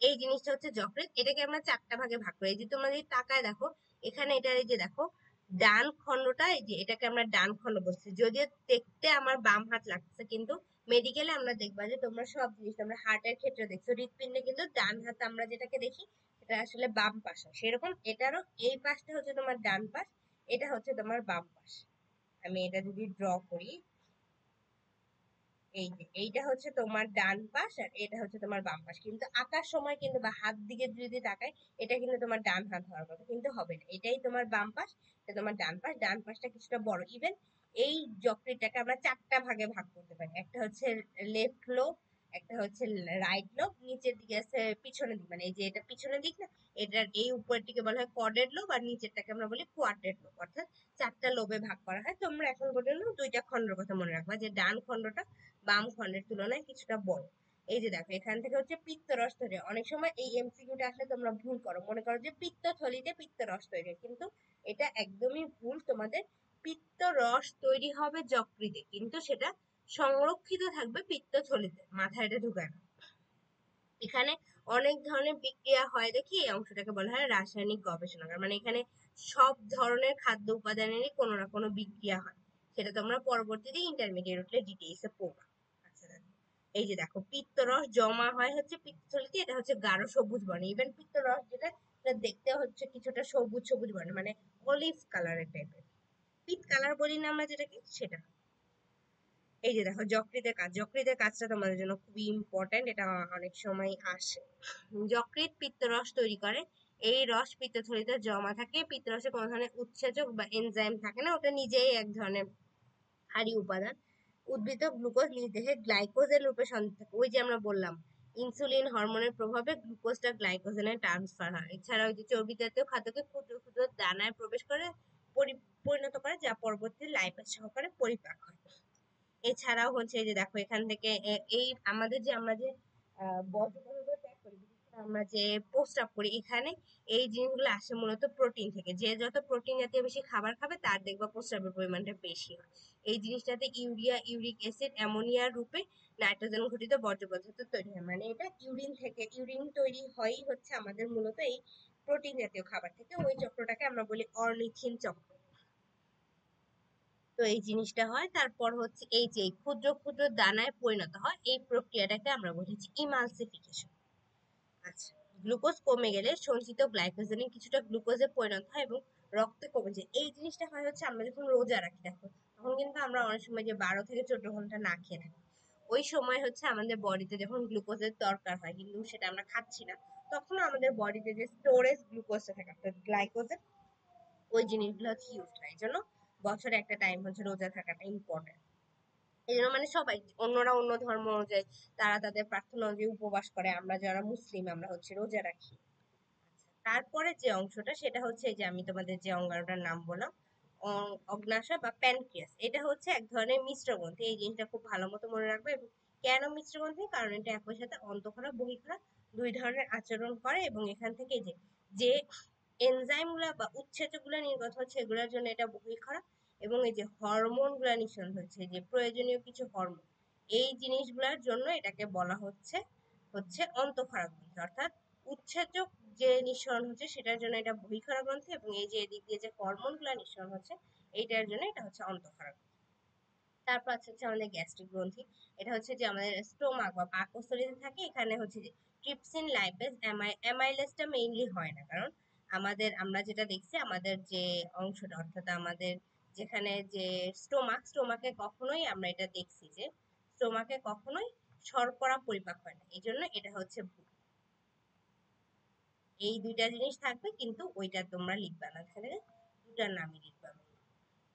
এই জিনিসটা হচ্ছে যকৃৎ। এটাকে আমরা চারটা ভাগে ভাগ করি। এই যে তোমরা যদি তাকায় দেখো, এখানে এটা এই যে দেখো ডান খণ্ডটা, এই যে এটাকে আমরা ডান খণ্ড বলছি, যদিও দেখতে আমার বাম হাত লাগছে, কিন্তু মেডিকেলে আমরা দেখবা যে তোমরা সব জিনিস, তোমরা হার্টের ক্ষেত্রে দেখছো হৃৎপিণ্ডে কিন্তু ডান হাত আমরা যেটাকে দেখি, সেটা আসলে বাম পাশ, সেরকম এটারও এই পাশটা হচ্ছে তোমার ডান পাশ, এটা হচ্ছে তোমার বাম পাশ। আমি এটা যদি ড্র করি, এই যে এইটা হচ্ছে তোমার ডান পাশ, আর এটা হচ্ছে তোমার বাম পাশ, কিন্তু আঁকার সময় কিন্তু বা হাত দিকে যদি তাকায়, এটা কিন্তু তোমার ডান হাত হওয়ার কথা, কিন্তু হবে না, এটাই তোমার বাম পাশ, এটা তোমার ডান পাশ। ডান পাশটা কিছুটা বড়। ইভেন এই যকৃতটাকে আমরা চারটা ভাগে ভাগ করতে পারি, একটা হচ্ছে লেফট লোব, একটা হচ্ছে রাইট লোব, নিচের দিকে আছে পিছনের দিক, মানে এই যে এটা পিছনের দিক না, এটার এই উপরের দিকে বলা হয় কর্ডেড লোব, আর নিচেরটাকে আমরা বলি কোয়াড্রেট লোব, অর্থাৎ চারটা লোবে ভাগ করা হয়। তোমরা এখন পর্যন্ত দুইটা খণ্ডের কথা মনে রাখবা, যে ডান খণ্ডটা বাম খণ্ডের তুলনায় কিছুটা বড়। এই যে দেখো এখান থেকে হচ্ছে পিত্তরস তৈরি হয়। অনেক সময় এই এমসিকিউটা আসলে তোমরা ভুল করো, মনে করো যে পিত্তথলিতে পিত্তরস তৈরি হয়, কিন্তু এটা একদমই ভুল। তোমাদের পিত্তরস তৈরি হবে যকৃতে, কিন্তু সেটা সংরক্ষিত থাকবে পিত্তথলিতে, মাথায় এটা ঢুকায় না। এখানে অনেক ধরনের বিক্রিয়া হয় দেখি, এই অংশটাকে বলা হয় রাসায়নিক গবেষণাগার। মানে এখানে সব ধরনের খাদ্য উপাদানেরই কোনো না কোনো বিক্রিয়া হয়, সেটা তোমরা পরবর্তীতে ইন্টারমিডিয়েট ডিটেইলসে পড়বা। আচ্ছা দেখো, এই যে দেখো পিত্তরস জমা হয় হচ্ছে পিত্তথলিতে, এটা হচ্ছে গাঢ় সবুজ বর্ণ। ইভেন পিত্তরস যেটা, এটা দেখতে হচ্ছে কিছুটা সবুজ সবুজ বর্ণ, মানে অলিভ কালারের টাইপের। পিত কালার বলি না আমরা যেটাকে, সেটা। এই যে দেখো যকৃতের কাজ, যকৃতের কাজটা তোমাদের জন্য খুবই ইম্পর্টেন্ট, এটা অনেক সময় আসে। যকৃৎ পিত্তরস তৈরি করে, এই রস পিত্তথলিতে জমা থাকে। পিত্তরসে কোনো ধরনের উৎসেচক বা এনজাইম থাকে না, ওটা নিজেই এক ধরনের ভারী উপাদান। উদ্ভিদ গ্লুকোজ নিজ দেহে গ্লাইকোজেন রূপে সঞ্চিত থাকে। ওই যে আমরা বললাম ইনসুলিন হরমোনের প্রভাবে গ্লুকোজটা গ্লাইকোজেনে ট্রান্সফার হয়। এছাড়া ওই যে চর্বি জাতীয় খাদ্যকে ক্ষুদ্র ক্ষুদ্র দানায় প্রবেশ করে পরিণত করে, যা পরবর্তীতে লাইপেজ সহকারে পরিপাক হয়। এছাড়াও হচ্ছে এই যে দেখো এখান থেকে এই আমাদের যে আমরা যে বর্জ্য পদার্থ ত্যাগ করি, বিশেষ করে আমরা যে প্রস্রাব করি, এখানে এই জিনিসগুলো আসে মূলত প্রোটিন থেকে। যে যত প্রোটিন জাতীয় বেশি খাবার খাবে তার দেখবা প্রস্রাবের পরিমাণটা বেশি হয়। এই জিনিসটাতে ইউরিয়া, ইউরিক অ্যাসিড, অ্যামোনিয়ার রূপে নাইট্রোজেন ঘটিত বর্জ্য পদার্থ তৈরি হয়। মানে এটা ইউরিন থেকে, ইউরিন তৈরি হয়ই হচ্ছে আমাদের মূলত এই প্রোটিন জাতীয় খাবার থেকে। ওই চক্রটাকে আমরা বলি অর্নিথিন চক্র। তো এই জিনিসটা হয়। তারপর হচ্ছে এই যে ক্ষুদ্র ক্ষুদ্র দানায় পরিণত হয়, এই প্রক্রিয়াটাকে আমরা বলেছি ইমালসিফিকেশন। আচ্ছা, গ্লুকোজ কমে গেলে সঞ্চিত গ্লাইকোজেনে কিছুটা গ্লুকোজে পরিণত হয় এবং রক্তে কমে যায়। এই জিনিসটা হয় হচ্ছে আমরা যখন রোজা রাখি, দেখো তখন কিন্তু আমরা অনেক সময় যে 12 থেকে 14 ঘন্টা না খেয়ে থাকি, ওই সময় হচ্ছে আমাদের বডিতে যখন গ্লুকোজের দরকার হয় কিন্তু সেটা আমরা খাচ্ছি না, তখন আমাদের বডিতে যে স্টোরেজ গ্লুকোজটা থাকে অর্থাৎ গ্লাইকোজেন, ওই জিনিসগুলো হচ্ছে ইউজ হয়। এই জন্য বছরে একটা টাইম হচ্ছে রোজা থাকাটা ইম্পর্টেন্ট। এই জন্য মানে সবাই, অন্যরা অন্য ধর্ম অনুযায়ী তারা তাদের প্রার্থনা অনুযায়ী উপবাস করে, আমরা যারা মুসলিম আমরা হচ্ছে রোজা রাখি। তারপরে যে অংশটা সেটা হচ্ছে এই যে আমি তোমাদের যে অঙ্গাণুটার নাম বললাম, অগ্ন্যাশয় বা প্যানক্রিয়াস, এটা হচ্ছে এক ধরনের মিশ্র গ্রন্থি। এই জিনিসটা খুব ভালো মতো মনে রাখবে। এবং কেন মিশ্র গ্রন্থি? কারণ এটা একই সাথে অন্তঃক্ষরা বহিঃক্ষরা দুই ধরনের আচরণ করে, এবং এখান থেকে যে যে এনজাইম গুলা বা উৎসেচক গুলা নির্গত হচ্ছে এগুলোর জন্য এটা বহিঃক্ষরা। এবং এই যে হরমোন গুলা নিঃসরণ হচ্ছে, যে প্রয়োজনীয় কিছু হরমোন, এই জিনিসগুলোর জন্য এটাকে বলা হচ্ছে হচ্ছে অন্তঃক্ষরা গ্রন্থি। অর্থাৎ উৎসেচক যে নিঃসরণ হচ্ছে সেটার জন্য এটা বহিঃক্ষরা গ্রন্থি, এবং এই যে এদিক দিয়ে যে হরমোন গুলা নিঃসরণ হচ্ছে এইটার জন্য এটা হচ্ছে অন্তঃক্ষরা গ্রন্থি। তারপর হচ্ছে আমাদের গ্যাস্ট্রিক গ্রন্থি, এটা হচ্ছে যে আমাদের স্টোমাক বা পাকস্থলীতে থাকে। এখানে হচ্ছে যে ট্রিপসিন, লাইপেজ, অ্যামাইলেজটা মেইনলি হয় না, কারণ আমাদের আমরা যেটা দেখছি আমাদের যে অংশটা অর্থাৎ আমাদের যেখানে যে স্টোমাকে কখনোই আমরা এটা দেখছি যে স্টোমাকে কখনোই শর্করা পরিপাক হয় না, এই জন্য এটা হচ্ছে এই দুইটা জিনিস থাকবে, কিন্তু ওইটা তোমরা লিখবা না, এখানে দুটার নামই লিখবা।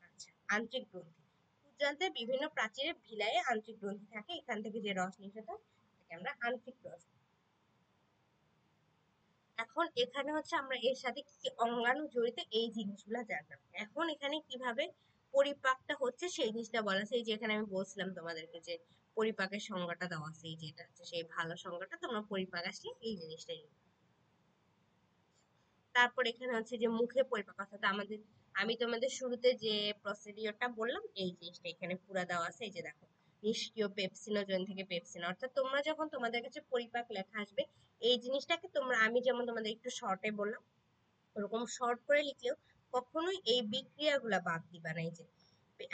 আচ্ছা, আন্ত্রিক গ্রন্থি, ক্ষুদ্রান্তে বিভিন্ন প্রাচীরের ভিলায় আন্ত্রিক গ্রন্থি থাকে, এখান থেকে যে রস নিঃসৃত হয় তাকে আমরা আন্ত্রিক রস। এখন এখানে হচ্ছে আমরা এর সাথে কি কি অঙ্গাণু জড়িত এই জিনিসগুলো জানলাম। এখন এখানে কিভাবে পরিপাকটা হচ্ছে সেই জিনিসটা বলা আছে। এই যে এখানে আমি বলছিলাম তোমাদেরকে যে পরিপাকের সংজ্ঞাটা দেওয়া আছে, এই যেটা হচ্ছে সেই ভালো সংজ্ঞাটা, তোমরা পরিপাক আসলে এই জিনিসটাই। তারপর এখানে হচ্ছে যে মুখে পরিপাক, অর্থাৎ আমাদের আমি তোমাদের শুরুতে যে প্রসিডিওরটা বললাম এই জিনিসটা এখানে পুরা দেওয়া আছে। এই যে দেখো নিষ্ক্রিয় পেপসিনোজেন থেকে পেপসিন, অর্থাৎ তোমরা যখন তোমাদের কাছে পরিপাক লেখা আসবে এই জিনিসটাকে তোমরা, আমি যেমন তোমাদের একটু শর্টে বললাম ওরকম শর্ট করে লিখলেও কখনোই এই বিক্রিয়াগুলা বাদ দিবা না। এই যে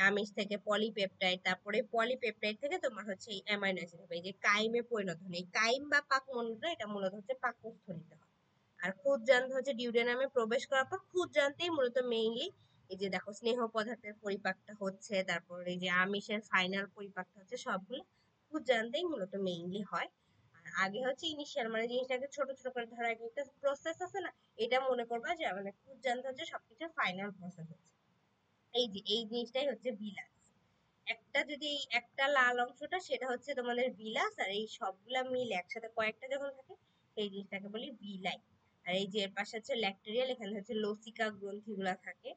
আমিষ থেকে পলিপেপটাইড, তারপরে পলিপেপটাইড থেকে তোমার হচ্ছে এই অ্যামাইনো অ্যাসিড হবে, এই যে কাইমে পরিণত হয়। এই কাইম বা পাকমণ্ডল এটা মূলত হচ্ছে পাকস্থলীতে হয়। আর ক্ষুদ্রান্ত হচ্ছে ডিউডেনামে প্রবেশ করার পর ক্ষুদ্রান্তেই মূলত মেইনলি এই যে দেখো স্নেহ পদার্থের পরিপাকটা হচ্ছে, তারপর এই যে আমিষের ফাইনাল পরিপাকটা হচ্ছে, সবগুলো ক্ষুদ্রান্তেই মূলত মেইনলি হয়। আর আগে হচ্ছে ইনিশিয়াল, মানে জিনিসটাকে ছোট ছোট করে ধরা একটা প্রসেস আছে না, এটা মনে করবা যে মানে ক্ষুদ্রান্ত হচ্ছে সবকিছু ফাইনাল প্রসেস হচ্ছে। এই যে এই জিনিসটাই হচ্ছে বিলাস। একটা যদি এই একটা লাল অংশটা সেটা হচ্ছে তোমাদের বিলাস, আর এই সবগুলা মিল একসাথে কয়েকটা যখন থাকে সেই জিনিসটাকে বলি বিলাই। আর এই যে এর পাশে হচ্ছে ল্যাকটেরিয়াল, এখানে হচ্ছে লসিকা গ্রন্থিগুলা থাকে।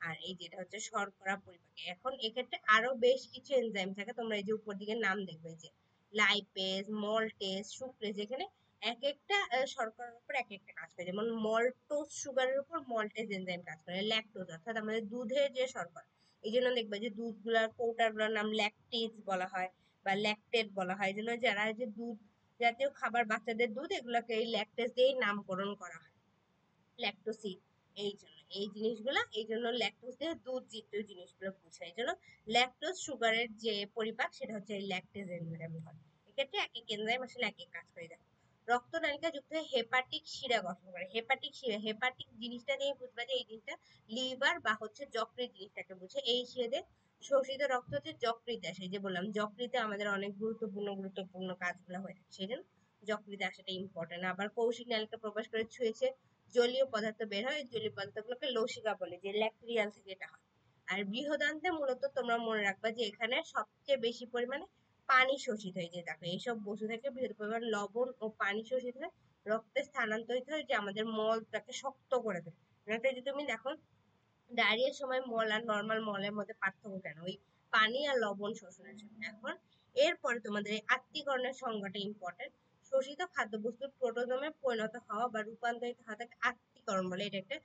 আর এই যেটা হচ্ছে শর্করা পরিপাকে। এখন এক্ষেত্রে আরো বেশ কিছু এনজাইম থাকে, তোমরা এই যে উপর দিকে নাম দেখবে যে লাইপেজ, মল্টেজ, সুক্রেজ, এখানে এক একটা শর্করার উপর এক একটা কাজ করে। যেমন মল্টোজ সুগারের উপর মল্টেজ এনজাইম কাজ করে, ল্যাকটোজ অর্থাৎ আমাদের দুধের যে শর্করা এই জন্য দেখবে যে দুধগুলার কৌটাগুলোর নাম ল্যাকটিজ বলা হয় বা ল্যাকটেট বলা হয়। এই জন্য যারা যে দুধ জাতীয় খাবার, বাচ্চাদের দুধ, এগুলোকে এই ল্যাকটেজ দিয়েই নামকরণ করা হয়, ল্যাকটোসিড। এই জন্য এই জিনিসগুলা, এই জন্য ল্যাকটোজ দিয়ে দুধ জাতীয় জিনিসগুলো বোঝায়। এই জন্য ল্যাকটোজ সুগারের যে পরিপাক সেটা হচ্ছে এই ল্যাকটেজ এনজাইম হয়। এক্ষেত্রে এক এক এনজাইম আসলে এক এক কাজ করে। দেখো, রক্তনালিকা যুক্ত হয়ে হেপাটিক শিরা গঠন করে। হেপাটিক শিরা, হেপাটিক জিনিসটা দিয়ে বুঝবা যে এই জিনিসটা লিভার বা হচ্ছে যকৃৎ জিনিসটাকে বুঝে। এই শিরাতে শোষিত রক্ত হচ্ছে যকৃতে আসে। এই যে বললাম যকৃতে আমাদের অনেক গুরুত্বপূর্ণ গুরুত্বপূর্ণ কাজগুলো হয়ে থাকে, সেই জন্য যকৃতে আসাটা ইম্পর্টেন্ট। আবার কৌশিক নালিকা প্রবেশ করে ছুঁয়েছে জলীয় পদার্থ বের হয়, জলীয় পদার্থগুলোকে লসিকা বলে, যে ল্যাক্রিয়াল থেকে এটা হয়। আর বৃহদান্তে মূলত তোমরা মনে রাখবা যে এখানে সবচেয়ে বেশি পরিমাণে পানি শোষিত হয়। যে দেখো এইসব বস্তু থেকে বৃহৎ পরিমাণ লবণ ও পানি শোষিত হয়, রক্তে স্থানান্তরিত হয়, যে আমাদের মলটাকে শক্ত করে দেয়। এটা যদি তুমি দেখো ডায়রিয়ার সময় মল আর নর্মাল মলের মধ্যে পার্থক্য কেন, ওই পানি আর লবণ শোষণের জন্য। এখন এরপরে তোমাদের এই আত্তীকরণের সংজ্ঞাটা ইম্পর্টেন্ট। শোষিত খাদ্যবস্তুর প্রোটোজোমে পরিণত হওয়া বা রূপান্তরিত হওয়া তাকে আত্তীকরণ বলে। এটা একটা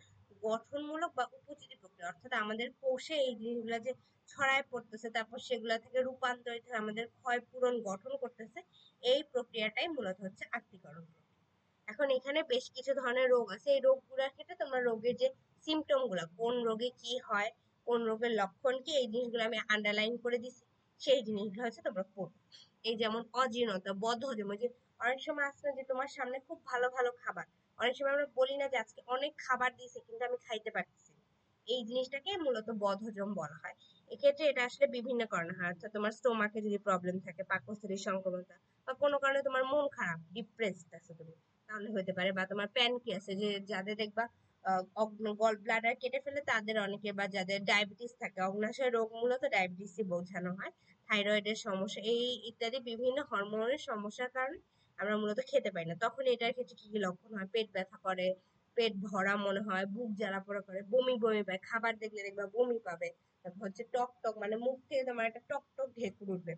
গঠনমূলক বা উপযোগী প্রক্রিয়া, অর্থাৎ আমাদের কোষে এই জিনিসগুলো যে ছড়ায় পড়তেছে, তারপর সেগুলা থেকে রূপান্তরিত হয়ে আমাদের ক্ষয় পূরণ গঠন করতেছে, এই প্রক্রিয়াটাই মূলত হচ্ছে আত্তীকরণ। এখন এখানে বেশ কিছু ধরনের রোগ আছে। এই রোগগুলোর ক্ষেত্রে তোমরা রোগের যে সিমটম গুলা, কোন রোগে কি হয়, কোন রোগের লক্ষণ কি, এই জিনিসগুলো আমি আন্ডারলাইন করে দিছি, সেই জিনিসগুলো হচ্ছে তোমরা পড়ো। এই যেমন অজীর্ণতা, বদহজম, ওই যে অনেক সময় আসছে যে তোমার সামনে খুব ভালো ভালো খাবার, অনেক সময় আমরা বলি না যে আজকে অনেক খাবার দিয়েছে কিন্তু আমি খাইতে পারতেছি না, এই জিনিসটাকে মূলত বদহজম বলা হয়। এক্ষেত্রে এটা আসলে বিভিন্ন কারণে হয়, অর্থাৎ তোমার স্টোমাকে যদি প্রবলেম থাকে, পাকস্থলীর সংক্রমণতা, বা কোনো কারণে তোমার মন খারাপ, ডিপ্রেসড আছো তুমি, তাহলে হতে পারে। বা তোমার প্যানক্রিয়াসে, যে যাদের দেখবা গল ব্লাডার কেটে ফেলে তাদের অনেকে, বা যাদের ডায়াবেটিস থাকে, অগ্নাশয় রোগ মূলত ডায়াবেটিসই বোঝানো হয়, থাইরয়েডের সমস্যা, এই ইত্যাদি বিভিন্ন হরমোনের সমস্যার কারণে আমরা মূলত খেতে পারি না। তখন এটার ক্ষেত্রে কি কি লক্ষণ হয়? পেট ব্যথা করে, পেট ভরা মনে হয়, বুক জ্বালা পোড়া করে, বমি বমি পায়, খাবার দেখলে দেখবা বমি পাবে, তারপর হচ্ছে টক টক, মানে মুখ থেকে তোমার একটা টক টক ঢেকুর উঠবে।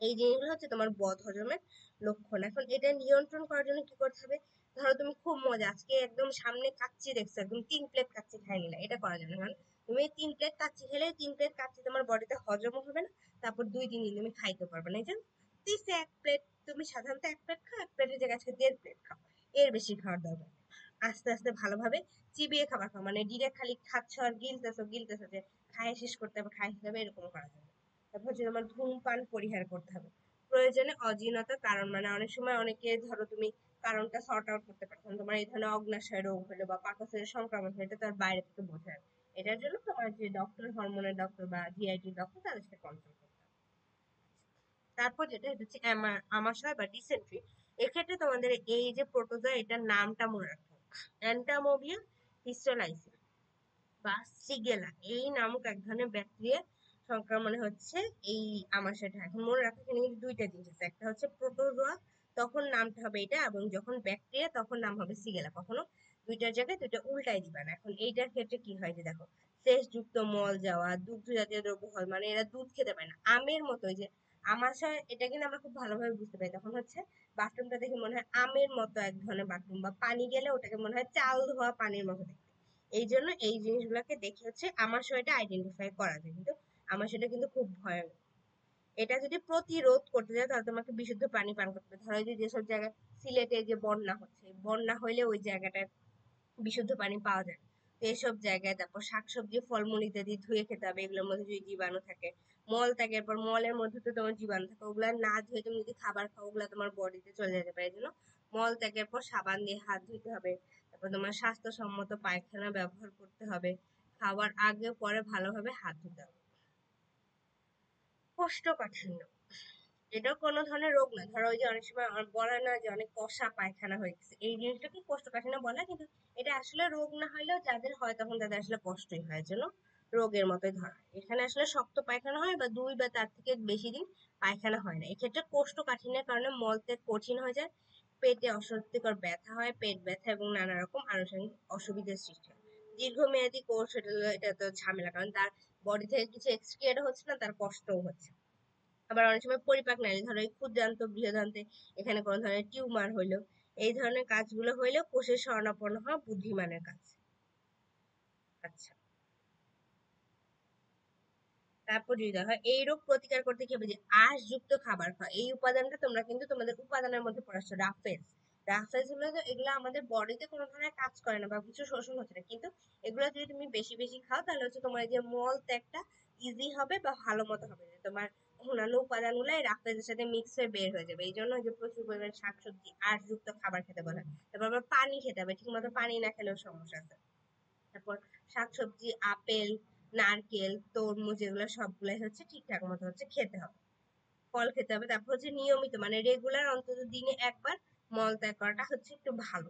এই জিনিসগুলো হচ্ছে তোমার বদ হজমের লক্ষণ। এখন এটা নিয়ন্ত্রণ করার জন্য কি করতে হবে? ধরো তুমি খুব মজা, আজকে একদম সামনে কাচ্চি দেখছো, একদম 3 প্লেট কাচ্চি খাই নিলা, এটা করা যাবে না। কারণ তুমি 3 প্লেট কাচ্চি খেলে 3 প্লেট কাচ্চি তোমার বডিতে হজমও হবে না, তারপর 2 দিন তুমি খাইতে পারবে না। এই জন্য দিচ্ছে 1 প্লেট, তুমি সাধারণত 1 প্লেট খাও, 1 প্লেটের জায়গায় আজকে 1.5 প্লেট খাও, এর বেশি খাওয়ার দরকার নেই। আস্তে আস্তে ভালোভাবে চিবিয়ে খাবার খাও, মানে ডিরেক্ট খালি খাচ্ছ আর গিলতেছো গিলতেছো, যে খায় শেষ করতে হবে খায় শেষ হবে এরকম করা যাবে না। তারপর হচ্ছে তোমার ধূমপান পরিহার করতে হবে। প্রয়োজনে অজীর্ণতার কারণ, মানে অনেক সময় অনেকে ধরো তুমি কারণটা সর্ট আউট করতে পারছো না, তোমার এই ধরনের অগ্নাশয় রোগ হলো বা পাকস্থলীর সংক্রমণ হলো, এটা তার বাইরে থেকে বোঝা যাবে। এটার জন্য তোমার যে ডক্টর, হরমোনের ডক্টর বা জিআইটি ডক্টর, তাদের সাথে কনসাল্ট করতে হবে। তারপর যেটা, এটা হচ্ছে আমাশয় বা ডিসেন্ট্রি। এক্ষেত্রে তোমাদের এই যে প্রোটোজোয়া, এটার নামটা মনে রাখতে হবে, অ্যান্টামোবিয়া হিস্টোলাইসিস বা সিগেলা, এই নামক এক ধরনের ব্যাকটেরিয়া সংক্রমণে হচ্ছে এই আমাশয়টা। এখন মনে রাখো এখানে কিন্তু 2টা জিনিস আছে, একটা হচ্ছে প্রোটোজোয়া, তখন নামটা হবে এটা, এবং যখন ব্যাকটেরিয়া তখন নাম হবে সিগেলা। কখনো 2টার জায়গায় 2টা উল্টাই দিবা না। এখন এইটার ক্ষেত্রে কি হয় যে দেখো, যুক্ত মল যাওয়া, দুগ্ধ জাতীয় দ্রব্য হয়, মানে এরা দুধ খেতে পারে না, আমের মতো। ওই যে আমাশয়, এটা কিন্তু আমরা খুব ভালোভাবে বুঝতে পারি, তখন হচ্ছে বাথরুমটা দেখে মনে হয় আমের মতো এক ধরনের বাথরুম, বা পানি গেলে ওটাকে মনে হয় চাল ধোয়া পানির মতো দেখতে। এই জন্য এই জিনিসগুলোকে দেখে হচ্ছে আমাশয়টা আইডেন্টিফাই করা যায়, কিন্তু আমাশয়টা কিন্তু খুব ভয়ানক। এটা যদি প্রতিরোধ করতে যায় তাহলে তোমাকে বিশুদ্ধ পানি পান করতে হবে। ধরো যে যেসব জায়গায় সিলেটে যে বন্যা হচ্ছে, বন্যা হইলে ওই জায়গাটায় বিশুদ্ধ পানি পাওয়া যায়, তো এসব জায়গায় তারপর শাকসবজি ফলমূল ইত্যাদি ধুয়ে খেতে হবে, এগুলোর মধ্যে যদি জীবাণু থাকে। মল ত্যাগের পর মলের মধ্যে তো তোমার জীবাণু থাকে, ওগুলা না ধুয়ে তুমি যদি খাবার খাও, ওগুলা তোমার বডিতে চলে যেতে পারে। এই জন্য মল ত্যাগের পর সাবান দিয়ে হাত ধুতে হবে। তারপর তোমার স্বাস্থ্যসম্মত পায়খানা ব্যবহার করতে হবে। খাওয়ার আগে পরে ভালোভাবে হাত ধুতে হবে। কোষ্ঠকাঠিন্য, এটা কোনো ধরনের রোগ না। ধরো ওই যে অনেক সময় বলে না যে অনেক কষা পায়খানা হয়ে গেছে, এই জিনিসটাকে কোষ্ঠকাঠিন্য বলে, কিন্তু এটা আসলে রোগ না হলেও যাদের হয় তখন তাদের আসলে কষ্টই হয়, জন্য রোগের মতোই ধরা হয়। এখানে আসলে শক্ত পায়খানা হয় বা 2 বা তার থেকে বেশি দিন পায়খানা হয় না। এক্ষেত্রে কোষ্ঠকাঠিন্যের কারণে মলত্যাগ কঠিন হয়ে যায়, পেটে অস্বস্তিকর ব্যথা হয়, পেট ব্যথা এবং নানা রকম আনুষঙ্গিক অসুবিধার সৃষ্টি হয়। দীর্ঘমেয়াদী কোর্স, এটা তো ঝামেলা, কারণ তার বডি থেকে কিছু এক্সক্রিয়েট হচ্ছে না, তার কষ্টও হচ্ছে। আবার অনেক সময় পরিপাক নালী, ধরো এই ক্ষুদ্রান্ত বৃহদান্তে এখানে কোনো ধরনের টিউমার হইলো, এই ধরনের কাজগুলো হইলেও কোষের শরণাপন্ন হওয়া বুদ্ধিমানের কাজ। আচ্ছা, তারপর যদি দেখা হয় এই রোগ প্রতিকার করতে কি হবে, যে আঁশযুক্ত খাবার খাওয়া। এই উপাদানটা তোমরা কিন্তু তোমাদের উপাদানের মধ্যে পড়াচ্ছ, রাফেজ। রাফেজ হলো যে এগুলো আমাদের বডিতে কোনো ধরনের কাজ করে না বা কিছু শোষণ হচ্ছে না, কিন্তু এগুলো যদি তুমি বেশি বেশি খাও তাহলে হচ্ছে তোমার এই যে মল ত্যাগটা ইজি হবে বা ভালো মতো হবে, যে তোমার অন্যান্য উপাদানগুলো এই রাফেজের সাথে মিক্স হয়ে বের হয়ে যাবে। এই জন্য যে প্রচুর পরিমাণে শাকসবজি আঁশযুক্ত খাবার খেতে বলা হয়। তারপর আবার পানি খেতে হবে, ঠিক মতো পানি না খেলেও সমস্যা আছে। তারপর শাকসবজি, আপেল, নারকেল, তরমুজ, এগুলো সবগুলাই হচ্ছে ঠিকঠাক মতো হচ্ছে খেতে হবে, ফল খেতে হবে। তারপর হচ্ছে নিয়মিত মানে রেগুলার অন্তত দিনে একবার মল ত্যাগ করাটা হচ্ছে একটু ভালো।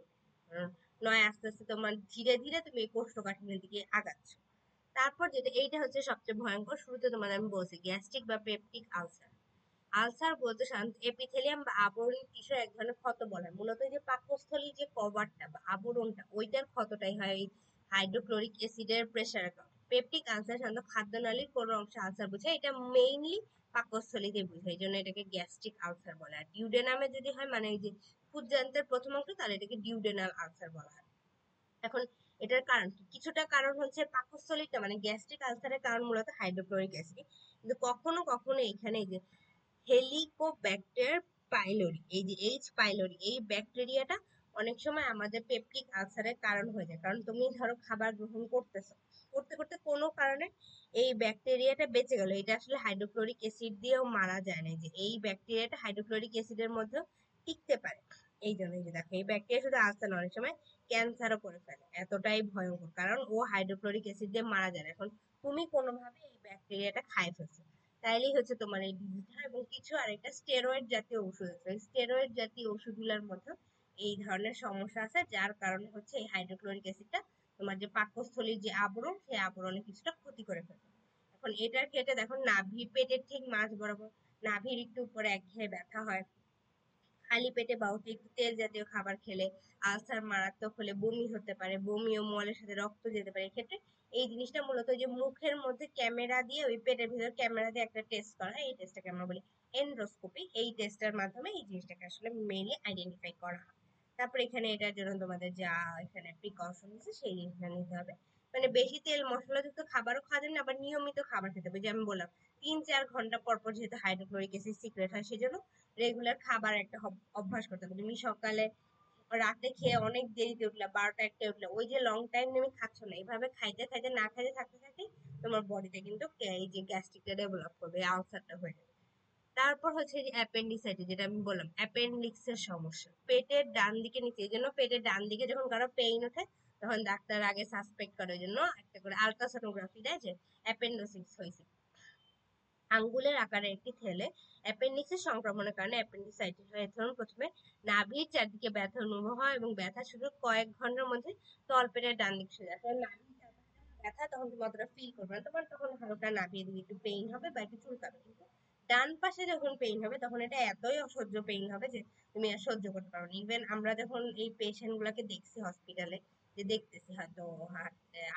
কারণ নয় আস্তে আস্তে তোমার ধীরে ধীরে তুমি এই কোষ্ঠকাঠিন্যের দিকে আগাচ্ছ। তারপর যেটা এইটা হচ্ছে সবচেয়ে ভয়ঙ্কর, শুরুতে তোমার আমি বলছি গ্যাস্ট্রিক বা পেপটিক আলসার। আলসার বলতে সাধারণত এপিথেলিয়াম বা আবরণী টিস্যুর এক ধরনের ক্ষত বলা হয়। মূলত এই যে পাকস্থলীর যে কভারটা বা আবরণটা ওইটার ক্ষতটাই হয় এই হাইড্রোক্লোরিক অ্যাসিডের প্রেসারের কারণে। পেপটিক আলসার সাধারণত খাদ্যনালীর কোনো অংশে আলসার বোঝায়, এটা মেইনলি পাকস্থলীতে বোঝায়, এই জন্য এটাকে গ্যাস্ট্রিক আলসার বলে। আর ডিউডেনামে যদি হয় মানে এই যে ক্ষুদ্রান্তের প্রথম অংশ, তাহলে এটাকে ডিউডেনাল আলসার বলা হয়। এখন এটার কারণ কি? কিছুটা কারণ হচ্ছে পাকস্থলীটা মানে গ্যাস্ট্রিক আলসারের কারণ মূলত হাইড্রোক্লোরিক অ্যাসিড, কিন্তু কখনো কখনো এখানে এই যে হেলিকোব্যাক্টার পাইলোরি, এই যে এইচ পাইলোরি, এই ব্যাকটেরিয়াটা অনেক সময় আমাদের পেপটিক আলসারের কারণ হয়ে যায়। কারণ তুমি ধরো খাবার গ্রহণ করতেছো, করতে করতে কোনো কারণে এই ব্যাকটেরিয়াটা বেঁচে গেল, এটা আসলে হাইড্রোক্লোরিক অ্যাসিড দিয়েও মারা যায় না, যে এই ব্যাকটেরিয়াটা হাইড্রোক্লোরিক অ্যাসিডের মধ্যে টিকতে পারে। এই জন্য যে দেখো এই ব্যাকটেরিয়া শুধু আলসার না, অনেক সময় ক্যান্সারও করে ফেলে, এতটাই ভয়ঙ্কর, কারণ ও হাইড্রোক্লোরিক অ্যাসিড দিয়ে মারা যায় না। এখন তুমি কোনোভাবে এই ব্যাকটেরিয়াটা খাই ফেলছো, তাইলেই হচ্ছে তোমার এই ডিজিজটা। এবং কিছু আরেকটা স্টেরয়েড জাতীয় ওষুধ আছে, স্টেরয়েড জাতীয় ওষুধগুলোর মধ্যে এই ধরনের সমস্যা আছে, যার কারণে হচ্ছে এই হাইড্রোক্লোরিক অ্যাসিডটা তোমার যে পাকস্থলীর যে আবরণ, সেই আবরণে কিছুটা ক্ষতি করে ফেলে। এখন এটার ক্ষেত্রে দেখো নাভি পেটের ঠিক মাঝ বরাবর নাভির একটু উপরে একঘেয়ে ব্যথা হয়। খালি পেটে বা অতিরিক্ত তেল জাতীয় খাবার খেলে, আলসার মারাত্মক হলে বমি হতে পারে, বমি ও মলের সাথে রক্ত যেতে পারে। এক্ষেত্রে এই জিনিসটা মূলত যে মুখের মধ্যে ক্যামেরা দিয়ে ওই পেটের ভিতর ক্যামেরা দিয়ে একটা টেস্ট করা হয়, এই টেস্টটাকে আমরা বলি এন্ডোস্কোপি। এই টেস্টের মাধ্যমে এই জিনিসটাকে আসলে মেইনলি আইডেন্টিফাই করা হয়। তারপর এখানে এটার জন্য তোমাদের যা এখানে প্রিকশন আছে সেই জিনিসটা নিতে হবে। মানে বেশি তেল মশলাযুক্ত খাবারও খাওয়া যাবে না, আবার নিয়মিত খাবার খেতে হবে, যে আমি বললাম 3-4 ঘন্টা পর পর যেহেতু হাইড্রোক্লোরিক অ্যাসিড সিক্রেট হয়, সেজন্য রেগুলার খাবার একটা অভ্যাস করতে হবে। তুমি সকালে রাতে খেয়ে অনেক দেরিতে উঠলা, 12টা 1টায় উঠলা, ওই যে লং টাইম তুমি খাচ্ছ না, এইভাবে খাইতে খাইতে না খাইতে থাকতে থাকতে তোমার বডিতে কিন্তু এই যে গ্যাস্ট্রিকটা ডেভেলপ করবে, আলসারটা হয়ে যাবে। তারপর হচ্ছে যে অ্যাপেন্ডিসাইটিস, যেটা আমি বললাম অ্যাপেন্ডিক্সের সমস্যা, পেটের ডান দিকে নিচে। এই জন্য পেটের ডান দিকে যখন কারো পেইন ওঠে তখন ডাক্তার আগে সাসপেক্ট করে, ওই জন্য একটা করে আলট্রাসোনোগ্রাফি দেয় যে অ্যাপেন্ডিসাইটিস হয়েছে। আঙ্গুলের আকারের একটি থেলে অ্যাপেন্ডিক্সের সংক্রমণের কারণে অ্যাপেন্ডিসাইটিস হয়। ধরুন প্রথমে নাভির চারদিকে ব্যথা অনুভব হয় এবং ব্যথা শুরু কয়েক ঘন্টার মধ্যে তলপেটের ডান দিকে সরে যায়। তখন নাভির চারপাশে যখন ব্যথা, তখন তুমি অতটা ফিল করবে না, তোমার তখন হালকা নাভির দিকে একটু পেইন হবে বা একটু চুলকাবে। কিন্তু ডান পাশে যখন পেইন হবে তখন এটা এতই অসহ্য পেইন হবে যে তুমি আর সহ্য করতে পারো না। ইভেন আমরা যখন এই পেশেন্ট গুলাকে দেখছি হসপিটালে, যে দেখতেছি হয়তো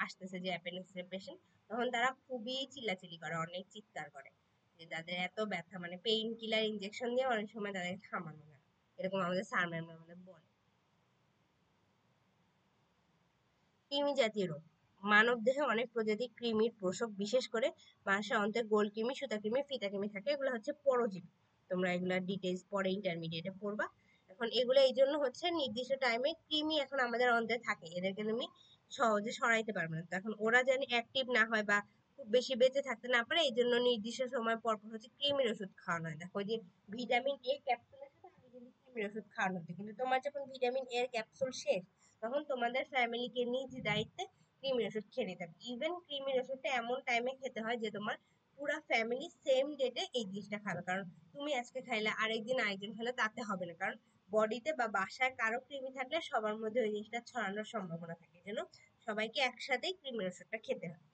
আসতেছে যে অ্যাপেন্ডিক্সের পেশেন্ট, তখন তারা খুবই চিল্লাচিল্লি করে, অনেক চিৎকার করে, যে তাদের এত ব্যথা, মানে পেইন কিলার ইনজেকশন দিয়ে অনেক সময় তাদের থামানো যায় না। এরকম আমাদের স্যার ম্যাম আমাদের বলে। কৃমি জাতীয় রোগ, মানব দেহে অনেক প্রজাতির কৃমির প্রসব, বিশেষ করে মানুষের অন্তে গোল কৃমি, সুতা কৃমি, ফিতা কৃমি থাকে, এগুলো হচ্ছে পরজীবী। তোমরা এগুলা ডিটেলস পরে ইন্টারমিডিয়েটে পড়বা। এখন এগুলো এই জন্য হচ্ছে নির্দিষ্ট টাইমে কৃমি এখন আমাদের অন্তে থাকে, এদেরকে তুমি সহজে সরাইতে পারবে না। তো এখন ওরা যেন অ্যাক্টিভ না হয় বা খুব বেশি বেঁচে থাকতে না পারে, এই জন্য নির্দিষ্ট সময় পর পর হচ্ছে কৃমির ওষুধ খাওয়ানো হয়। দেখো যে ভিটামিন এ ক্যাপসুলের সাথে আগে কিন্তু কৃমির ওষুধ খাওয়ানো হতো, কিন্তু তোমার যখন ভিটামিন এর ক্যাপসুল শেষ, তখন তোমাদের ফ্যামিলিকে নিজ দায়িত্বে কৃমির ওষুধ খেয়ে নিতে হবে। ইভেন কৃমির ওষুধটা এমন টাইমে খেতে হয় যে তোমার পুরা ফ্যামিলি সেম ডেটে এই জিনিসটা খাবে। কারণ তুমি আজকে খাইলে আরেকদিন আরেকজন খেলে তাতে হবে না, কারণ বডিতে বা বাসায় কারো কৃমি থাকলে সবার মধ্যে ওই জিনিসটা ছড়ানোর সম্ভাবনা থাকে, এই জন্য সবাইকে একসাথেই কৃমির ওষুধটা খেতে হয়।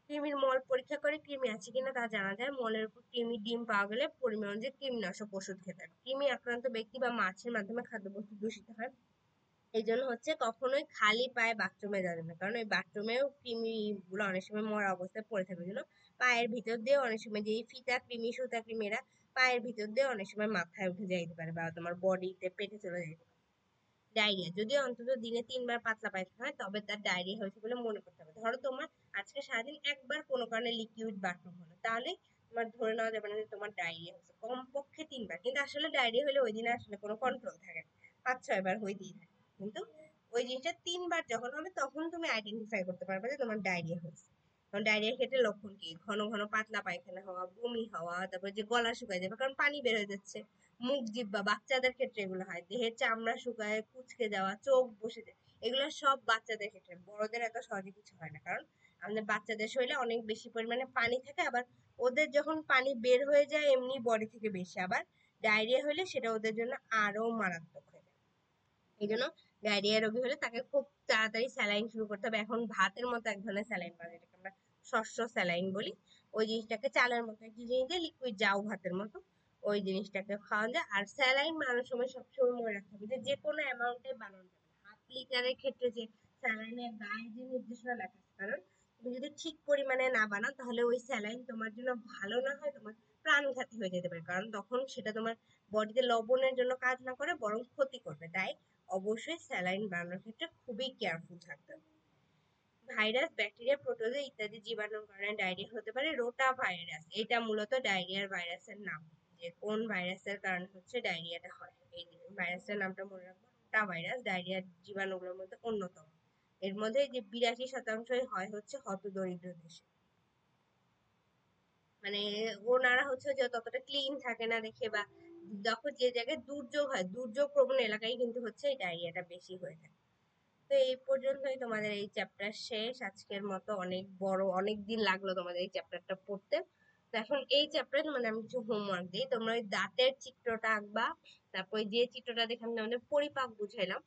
কৃমির মল পরীক্ষা করে কৃমি আছে কিনা তা জানা যায়। মলের উপর কৃমির ডিম পাওয়া গেলে পরিমাণ অনুযায়ী কৃমিনাশক ওষুধ খেতে হবে। কৃমি আক্রান্ত ব্যক্তি বা মাছের মাধ্যমে খাদ্যবস্তু দূষিত হয়, এই জন্য হচ্ছে কখনোই খালি পায়ে বাথরুমে যাবে না, কারণ ওই বাথরুমেও কৃমি গুলো অনেক সময় মরা অবস্থায় পড়ে থাকে। ওই জন্য পায়ের ভিতর দিয়ে অনেক সময় যে ফিতা কৃমি, সুতা কৃমিরা পায়ের ভিতর দিয়ে অনেক সময় মাথায় উঠে যাইতে পারে বা তোমার বডিতে পেটে চলে যেতে পারে। ডায়রিয়া, যদি অন্তত দিনে 3 বার পাতলা পায়খানা হয় তবে তার ডায়রিয়া হয়েছে বলে মনে করতে হবে। ধরো তোমার আজকে সারাদিন একবার কোনো কারণে লিকুইড বাথরুম হলো, তাহলে তোমার ধরে নেওয়া যাবে না যে তোমার ডায়রিয়া হচ্ছে। কমপক্ষে 3 বার, কিন্তু আসলে ডায়রিয়া হলে ওই দিনে আসলে কোনো কন্ট্রোল থাকে না, 5-6 বার হইতেই থাকে। কিন্তু ওই জিনিসটা 3 বার যখন হবে তখন তুমি আইডেন্টিফাই করতে পারবে যে তোমার ডায়রিয়া হয়েছে। কারণ ডায়রিয়ার ক্ষেত্রে লক্ষণ কি? ঘন ঘন পাতলা পায়খানা হওয়া, বমি হওয়া, তারপরে যে গলা শুকায় যাবে কারণ পানি বের হয়ে যাচ্ছে, মুখ জিহ্বা, বাচ্চাদের ক্ষেত্রে এগুলো হয়, দেহের চামড়া শুকায় কুঁচকে যাওয়া, চোখ বসে যায়, এগুলো সব বাচ্চাদের ক্ষেত্রে। বড়দের এত সহজে কিছু হয় না, কারণ আমাদের বাচ্চাদের শরীরে অনেক বেশি পরিমাণে পানি থাকে, আবার ওদের যখন পানি বের হয়ে যায় এমনি বডি থেকে বেশি, আবার ডায়রিয়া হলে সেটা ওদের জন্য আরো মারাত্মক হয়ে যায়। এই জন্য ডায়রিয়া রোগী হলে তাকে খুব তাড়াতাড়ি স্যালাইন শুরু করতে হবে। এখন ভাতের মতো এক ধরনের স্যালাইন পাওয়া যায়, যেটাকে আমরা শস্য স্যালাইন বলি। ওই জিনিসটাকে চালের মতো একটি জিনিস দিয়ে, লিকুইড জাউ ভাতের মতো ওই জিনিসটাকে খাওয়া যায়। আর স্যালাইন বানানোর সময় সবসময় মনে রাখতে হবে যে কোনো অ্যামাউন্টে বানানো যাবে না। 1/2 লিটারের ক্ষেত্রে যে স্যালাইনের গায়ে যে নির্দেশনা লেখা আছে, কারণ তুমি যদি ঠিক পরিমাণে না বানাও তাহলে ওই স্যালাইন তোমার জন্য ভালো না হয়, তোমার প্রাণঘাতী হয়ে যেতে পারে, কারণ তখন সেটা তোমার বডিতে লবণের জন্য কাজ না করে বরং ক্ষতি করবে। তাই অবশ্যই স্যালাইন বানানোর ক্ষেত্রে খুবই কেয়ারফুল থাকতে হবে। ভাইরাস, ব্যাকটেরিয়া, প্রোটোজোয়া ইত্যাদি জীবাণুর কারণে ডায়রিয়া হতে পারে। রোটা ভাইরাস, এটা মূলত ডায়রিয়ার ভাইরাসের নাম, যে কোন ভাইরাসের কারণে হচ্ছে ডায়রিয়াটা হয়। এই ভাইরাসের নামটা মনে রাখবো, রোটা ভাইরাস ডায়রিয়ার জীবাণুগুলোর মধ্যে অন্যতম। এর মধ্যে যে 82%ই হয় হচ্ছে হতদরিদ্র দেশে। মানে ওনারা হচ্ছে যে ততটা ক্লিন থাকে না দেখে, বা যখন যে জায়গায় দুর্যোগ হয়, দুর্যোগ প্রবণ এলাকায় কিন্তু হচ্ছে এই ডায়রিয়াটা বেশি হয়ে থাকে। তো এই পর্যন্তই তোমাদের এই চ্যাপ্টার শেষ আজকের মতো। অনেক বড়, অনেক দিন লাগলো তোমাদের এই চ্যাপ্টারটা পড়তে। তো এখন এই চ্যাপ্টারে তোমাদের আমি কিছু হোমওয়ার্ক দিই। তোমরা ওই দাঁতের চিত্রটা আঁকবা, তারপর যে চিত্রটা দেখে আমি তোমাদের পরিপাক বুঝাইলাম,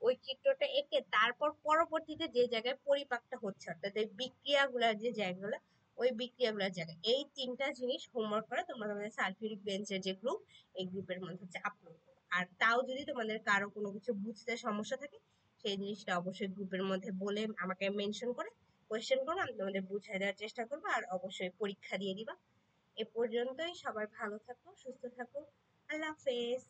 ওই চিত্রটা এঁকে তারপর পরবর্তীতে যে জায়গায় পরিপাকটা হচ্ছে, অর্থাৎ এই বিক্রিয়াগুলোর যে জায়গাগুলো, ওই বিক্রিয়াগুলোর জায়গায় এই 3টা জিনিস হোমওয়ার্ক করে তোমরা তোমাদের সালফিউরিক বেঞ্চের যে গ্রুপ, এই গ্রুপের মধ্যে হচ্ছে আপলোড করো। আর তাও যদি তোমাদের কারো কোনো কিছু বুঝতে সমস্যা থাকে, সেই জিনিসটা অবশ্যই গ্রুপের মধ্যে বলে আমাকে মেনশন করে কোয়েশ্চেন করো, আমি তোমাদের বুঝিয়ে দেওয়ার চেষ্টা করবো, আর অবশ্যই পরীক্ষা দিয়ে দিবা। এ পর্যন্তই, সবাই ভালো থাকো, সুস্থ থাকো। আল্লাহ হাফেজ।